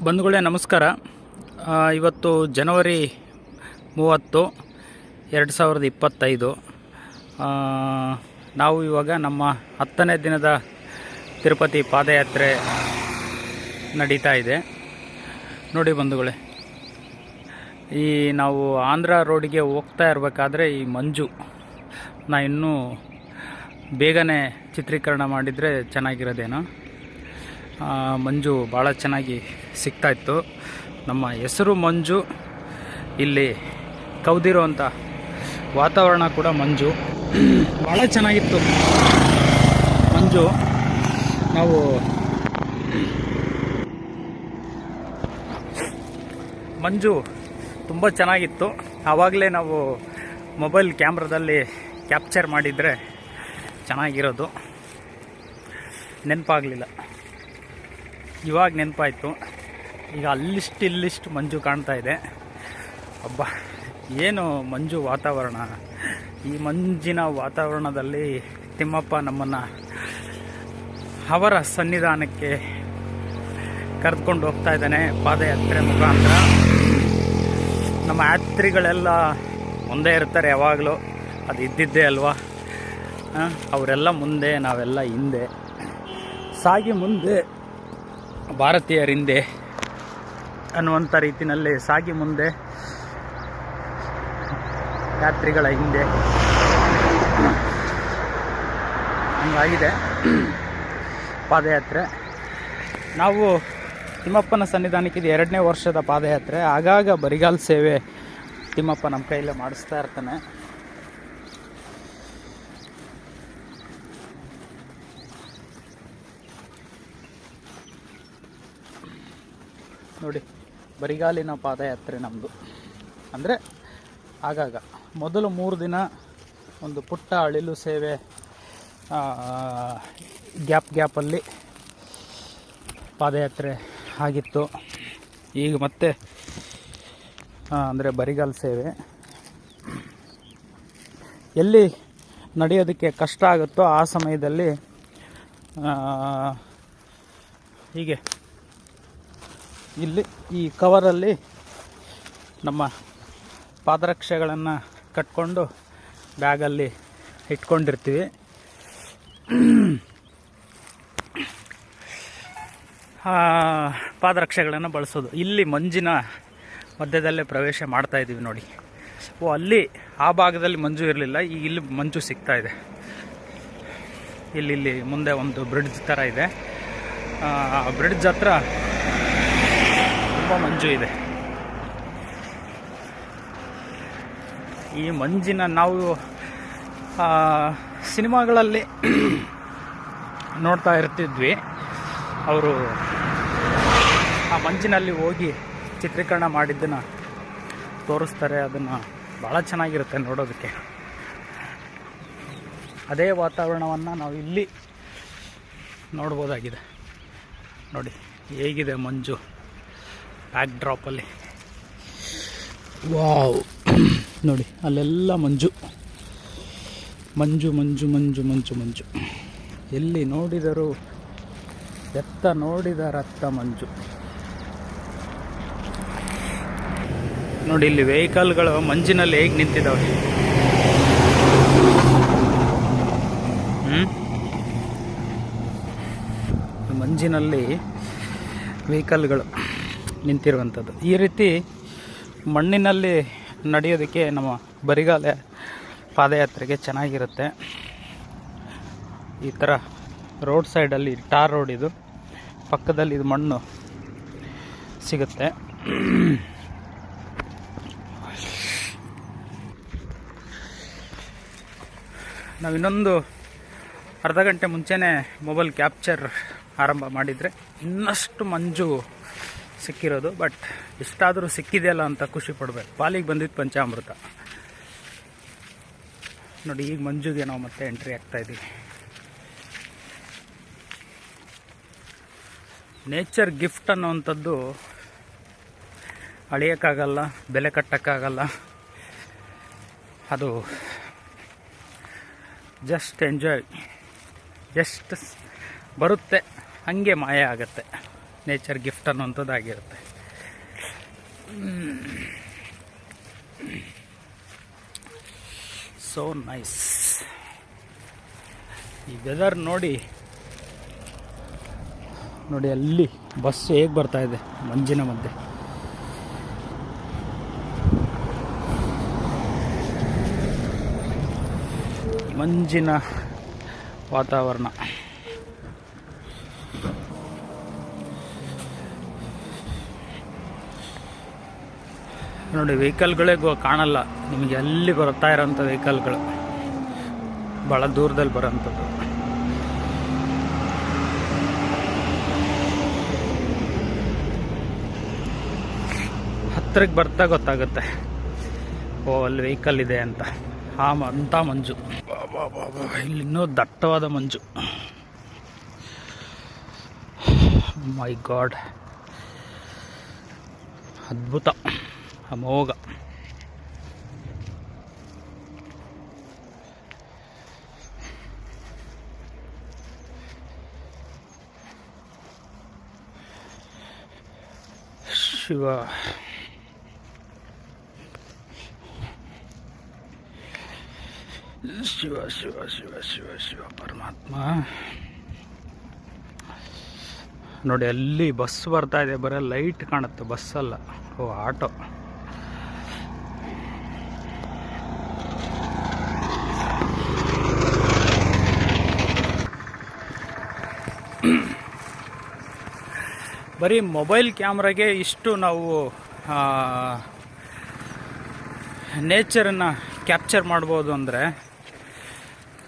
ಬಂಧುಗಳೇ ನಮಸ್ಕಾರ. ಇವತ್ತು ಜನವರಿ 30, 2025. ನಾವು ಇವಾಗ ನಮ್ಮ 10ನೇ ದಿನದ ತಿರುಪತಿ ಪಾದಯಾತ್ರೆ ನಡೀತಾ ಇದೆ. ನೋಡಿ ಬಂಧುಗಳೇ, ಈ ನಾವು ಆಂಧ್ರ ರೋಡಿಗೆ ಹೋಗ್ತಾ ಇರಬೇಕಾದ್ರೆ ಈ ಮಂಜು ಇನ್ನೂ ಬೇಗನೆ ಚಿತ್ರೀಕರಣ ಮಾಡಿದರೆ ಚೆನ್ನಾಗಿರೋದೇನೋ. ಮಂಜು ಭಾಳ ಚೆನ್ನಾಗಿ ಸಿಗ್ತಾಯಿತ್ತು. ನಮ್ಮ ಹೆಸರು ಮಂಜು, ಇಲ್ಲಿ ಕವಿದಿರೋಂಥ ವಾತಾವರಣ ಕೂಡ ಮಂಜು, ಭಾಳ ಚೆನ್ನಾಗಿತ್ತು ಮಂಜು. ನಾವು ಮಂಜು ತುಂಬ ಚೆನ್ನಾಗಿತ್ತು. ಆವಾಗಲೇ ನಾವು ಮೊಬೈಲ್ ಕ್ಯಾಮ್ರಾದಲ್ಲಿ ಕ್ಯಾಪ್ಚರ್ ಮಾಡಿದರೆ ಚೆನ್ನಾಗಿರೋದು. ನೆನಪಾಗಲಿಲ್ಲ, ಇವಾಗ ನೆನಪಾಯಿತು. ಈಗ ಇಲ್ಲಿಷ್ಟು ಮಂಜು ಕಾಣ್ತಾ ಇದೆ. ಅಬ್ಬ, ಏನು ಮಂಜು ವಾತಾವರಣ! ಈ ಮಂಜಿನ ವಾತಾವರಣದಲ್ಲಿ ತಿಮ್ಮಪ್ಪ ನಮ್ಮನ್ನು ಅವರ ಸನ್ನಿಧಾನಕ್ಕೆ ಕರೆದುಕೊಂಡು ಹೋಗ್ತಾ ಇದ್ದಾನೆ ಪಾದಯಾತ್ರೆ ಮುಖಾಂತರ. ನಮ್ಮ ಯಾತ್ರಿಗಳೆಲ್ಲ ಮುಂದೆ ಇರ್ತಾರೆ ಯಾವಾಗಲೂ, ಅದು ಇದ್ದಿದ್ದೇ ಅಲ್ವಾ. ಅವರೆಲ್ಲ ಮುಂದೆ, ನಾವೆಲ್ಲ ಹಿಂದೆ ಸಾಗಿ ಮುಂದೆ, ಭಾರತೀಯರ ಹಿಂದೆ ಅನ್ನುವಂಥ ರೀತಿಯಲ್ಲಿ ಸಾಗಿ ಮುಂದೆ, ಯಾತ್ರಿಗಳ ಹಿಂದೆ ಹಂಗಾಗಿದೆ ಪಾದಯಾತ್ರೆ. ನಾವು ತಿಮ್ಮಪ್ಪನ ಸನ್ನಿಧಾನಕ್ಕೆ ಇದು 2ನೇ ವರ್ಷದ ಪಾದಯಾತ್ರೆ. ಆಗಾಗ ಬರಿಗಾಲ ಸೇವೆ ತಿಮ್ಮಪ್ಪ ನಮ್ಮ ಕೈಯಲ್ಲೇ ಮಾಡಿಸ್ತಾ ಇರ್ತಾನೆ. ನೋಡಿ, ಬರಿಗಾಲಿನ ಪಾದಯಾತ್ರೆ ನಮ್ಮದು. ಅಂದರೆ ಆಗಾಗ ಮೊದಲು 3 ದಿನ ಒಂದು ಪುಟ್ಟ ಅಳಿಲು ಸೇವೆ ಗ್ಯಾಪಲ್ಲಿ ಪಾದಯಾತ್ರೆ ಆಗಿತ್ತು. ಈಗ ಮತ್ತೆ ಅಂದರೆ ಬರಿಗಾಲ ಸೇವೆ. ಎಲ್ಲಿ ನಡೆಯೋದಕ್ಕೆ ಕಷ್ಟ ಆಗುತ್ತೋ ಆ ಸಮಯದಲ್ಲಿ ಹೀಗೆ ಇಲ್ಲಿ ಈ ಕವರಲ್ಲಿ ನಮ್ಮ ಪಾದರಕ್ಷೆಗಳನ್ನು ಕಟ್ಕೊಂಡು ಬ್ಯಾಗಲ್ಲಿ ಇಟ್ಕೊಂಡಿರ್ತೀವಿ. ಪಾದರಕ್ಷೆಗಳನ್ನು ಬಳಸೋದು. ಇಲ್ಲಿ ಮಂಜಿನ ಮಧ್ಯದಲ್ಲೇ ಪ್ರವೇಶ ಮಾಡ್ತಾ ಇದ್ದೀವಿ ನೋಡಿ. ಅಲ್ಲಿ ಆ ಭಾಗದಲ್ಲಿ ಮಂಜು ಇರಲಿಲ್ಲ, ಈಗ ಇಲ್ಲಿ ಮಂಜು ಸಿಗ್ತಾ ಇದೆ. ಇಲ್ಲಿ ಮುಂದೆ ಒಂದು ಬ್ರಿಡ್ಜ್ ಥರ ಇದೆ. ಬ್ರಿಡ್ಜ್ ಹತ್ರ ತುಂಬ ಮಂಜು ಇದೆ. ಈ ಮಂಜಿನ ನಾವು ಸಿನಿಮಾಗಳಲ್ಲಿ ನೋಡ್ತಾ ಇರ್ತಿದ್ವಿ. ಅವರು ಆ ಮಂಜಿನಲ್ಲಿ ಹೋಗಿ ಚಿತ್ರೀಕರಣ ಮಾಡಿದ್ದನ್ನು ತೋರಿಸ್ತಾರೆ. ಅದನ್ನು ಭಾಳ ಚೆನ್ನಾಗಿರುತ್ತೆ ನೋಡೋದಕ್ಕೆ. ಅದೇ ವಾತಾವರಣವನ್ನು ನಾವು ಇಲ್ಲಿ ನೋಡ್ಬೋದಾಗಿದೆ. ನೋಡಿ ಹೇಗಿದೆ ಮಂಜು ಬ್ಯಾಕ್ ಡ್ರಾಪಲ್ಲಿ. ವಾವ್, ನೋಡಿ ಅಲ್ಲೆಲ್ಲ ಮಂಜು ಮಂಜು ಮಂಜು ಮಂಜು ಮಂಜು ಮಂಜು. ಎಲ್ಲಿ ನೋಡಿದರೂ ಎತ್ತ ನೋಡಿದರತ್ತ ಮಂಜು. ನೋಡಿ ಇಲ್ಲಿ ವೆಹಿಕಲ್ಗಳು ಮಂಜಿನಲ್ಲಿ ಹೇಗೆ ನಿಂತಿದ್ದಾವೆ. ಮಂಜಿನಲ್ಲಿ ವೆಹಿಕಲ್ಗಳು ನಿಂತಿರುವಂಥದ್ದು. ಈ ರೀತಿ ಮಣ್ಣಿನಲ್ಲಿ ನಡೆಯೋದಕ್ಕೆ ನಮ್ಮ ಬರಿಗಾಲ ಪಾದಯಾತ್ರೆಗೆ ಚೆನ್ನಾಗಿರುತ್ತೆ. ಈ ಥರ ರೋಡ್ ಸೈಡಲ್ಲಿ ಟಾರ್ ರೋಡ್, ಇದು ಪಕ್ಕದಲ್ಲಿ ಇದು ಮಣ್ಣು ಸಿಗುತ್ತೆ. ನಾವು ಇನ್ನೊಂದು ಅರ್ಧ ಗಂಟೆ ಮುಂಚೆನೇ ಮೊಬೈಲ್ ಕ್ಯಾಪ್ಚರ್ ಆರಂಭ ಮಾಡಿದರೆ ಇನ್ನಷ್ಟು ಮಂಜು ಸಿಕ್ಕಿರೋದು. ಬಟ್ ಇಷ್ಟಾದರೂ ಸಿಕ್ಕಿದೆಯಲ್ಲ ಅಂತ ಖುಷಿ ಪಡಬೇಕು. ಪಾಲಿಗೆ ಬಂದಿದ್ದು ಪಂಚಾಮೃತ. ನೋಡಿ ಈಗ ಮಂಜುಗೆ ನಾವು ಮತ್ತೆ ಎಂಟ್ರಿ ಆಗ್ತಾ ಇದ್ದೀವಿ. ನೇಚರ್ ಗಿಫ್ಟ್ ಅನ್ನೋವಂಥದ್ದು ಅಳಿಯೋಕ್ಕಾಗಲ್ಲ, ಬೆಲೆ ಕಟ್ಟೋಕ್ಕಾಗಲ್ಲ. ಅದು ಜಸ್ಟ್ ಎಂಜಾಯ್, ಜಸ್ಟ್ ಬರುತ್ತೆ, ಹಾಗೆ ಮಾಯ ಆಗುತ್ತೆ. ನೇಚರ್ ಗಿಫ್ಟ್ ಅನ್ನೋವಂಥದ್ದು ಆಗಿರುತ್ತೆ. So nice. ಈ ವೆದರ್ ನೋಡಿ ಅಲ್ಲಿ ಬಸ್ ಹೇಗೆ ಬರ್ತಾ ಇದೆ ಮಂಜಿನ ಮಧ್ಯೆ. ಮಂಜಿನ ವಾತಾವರಣ. ನೋಡಿ ವೆಹಿಕಲ್ಗಳೇ ಕಾಣಲ್ಲ ನಿಮಗೆ, ಅಲ್ಲಿ ಬರ್ತಾ ಇರೋಂಥ ವೆಹಿಕಲ್ಗಳು ಭಾಳ ದೂರದಲ್ಲಿ ಬರೋಂಥದ್ದು. ಹತ್ತಿರಕ್ಕೆ ಬರ್ತಾ ಗೊತ್ತಾಗುತ್ತೆ ಓ ಅಲ್ಲಿ ವೆಹಿಕಲ್ ಇದೆ ಅಂತ. ಅಂಥ ಮಂಜು, ಇಲ್ಲಿ ಇನ್ನೂ ದಟ್ಟವಾದ ಮಂಜು. ಮೈ ಗಾಡ್, ಅದ್ಭುತ, ಅಮೋಘ. ಶಿವ ಶಿವ ಶಿವ ಶಿವ ಶಿವ ಶಿವ ಪರಮಾತ್ಮ. ನೋಡಿ ಅಲ್ಲಿ ಬಸ್ ಬರ್ತಾ ಇದೆ, ಬರೀ ಲೈಟ್ ಕಾಣುತ್ತೆ, ಬಸ್ ಅಲ್ಲ, ಓ ಆಟೋ. ಬರೀ ಮೊಬೈಲ್ ಕ್ಯಾಮ್ರಾಗೆ ಇಷ್ಟು ನಾವು ನೇಚರನ್ನು ಕ್ಯಾಪ್ಚರ್ ಮಾಡ್ಬೋದು ಅಂದರೆ,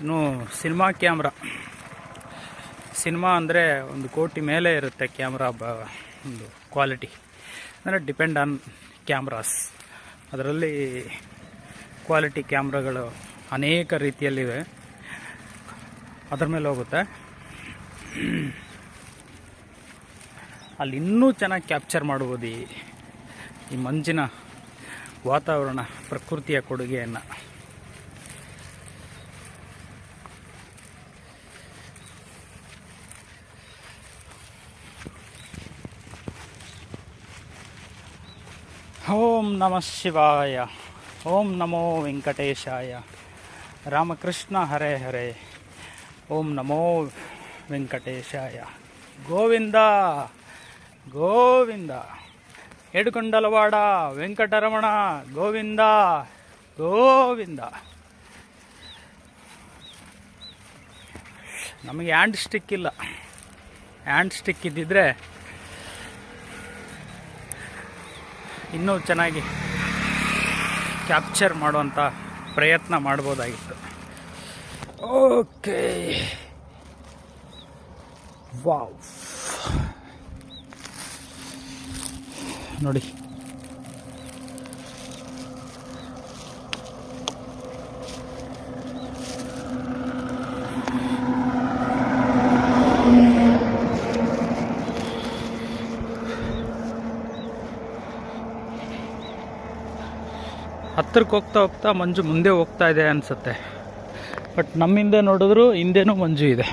ಇನ್ನು ಸಿನಿಮಾ ಕ್ಯಾಮ್ರಾ, ಸಿನಿಮಾ ಅಂದರೆ 1 ಕೋಟಿ ಮೇಲೆ ಇರುತ್ತೆ ಕ್ಯಾಮ್ರಾ ಒಂದು ಕ್ವಾಲಿಟಿ. ಅಂದರೆ ಡಿಪೆಂಡ್ ಆನ್ ಕ್ಯಾಮ್ರಾಸ್. ಅದರಲ್ಲಿ ಕ್ವಾಲಿಟಿ ಕ್ಯಾಮ್ರಾಗಳು ಅನೇಕ ರೀತಿಯಲ್ಲಿವೆ, ಅದರ ಮೇಲೆ ಹೋಗುತ್ತೆ. ಅಲ್ಲಿ ಇನ್ನೂ ಚೆನ್ನಾಗಿ ಕ್ಯಾಪ್ಚರ್ ಮಾಡ್ಬೋದು ಈ ಮಂಜಿನ ವಾತಾವರಣ, ಪ್ರಕೃತಿಯ ಕೊಡುಗೆಯನ್ನು. ಓಂ ನಮಃ ಶಿವಾಯ, ಓಂ ನಮೋ ವೆಂಕಟೇಶಾಯ, ರಾಮಕೃಷ್ಣ ಹರೇ ಹರೇ, ಓಂ ನಮೋ ವೆಂಕಟೇಶಾಯ, ಗೋವಿಂದ ಗೋವಿಂದ, ಏಡುಕೊಂಡಲವಾಡ ವೆಂಕಟರಮಣ ಗೋವಿಂದ ಗೋವಿಂದ. ನಮಗೆ ಹ್ಯಾಂಡ್ ಸ್ಟಿಕ್ ಇಲ್ಲ, ಹ್ಯಾಂಡ್ ಸ್ಟಿಕ್ ಇದ್ದಿದ್ರೆ ಇನ್ನೂ ಚೆನ್ನಾಗಿ ಕ್ಯಾಪ್ಚರ್ ಮಾಡುವಂಥ ಪ್ರಯತ್ನ ಮಾಡ್ಬೋದಾಗಿತ್ತು. ಓಕೆ, ವಾವ್ ನೋಡಿ. ಹತ್ತಿರಕ್ಕೆ ಹೋಗ್ತಾ ಹೋಗ್ತಾ ಮಂಜು ಮುಂದೆ ಹೋಗ್ತಾ ಇದೆ ಅನಿಸುತ್ತೆ. ಬಟ್ ನಮ್ಮಿಂದ ನೋಡಿದ್ರು ಹಿಂದೆನೂ ಮಂಜು ಇದೆ.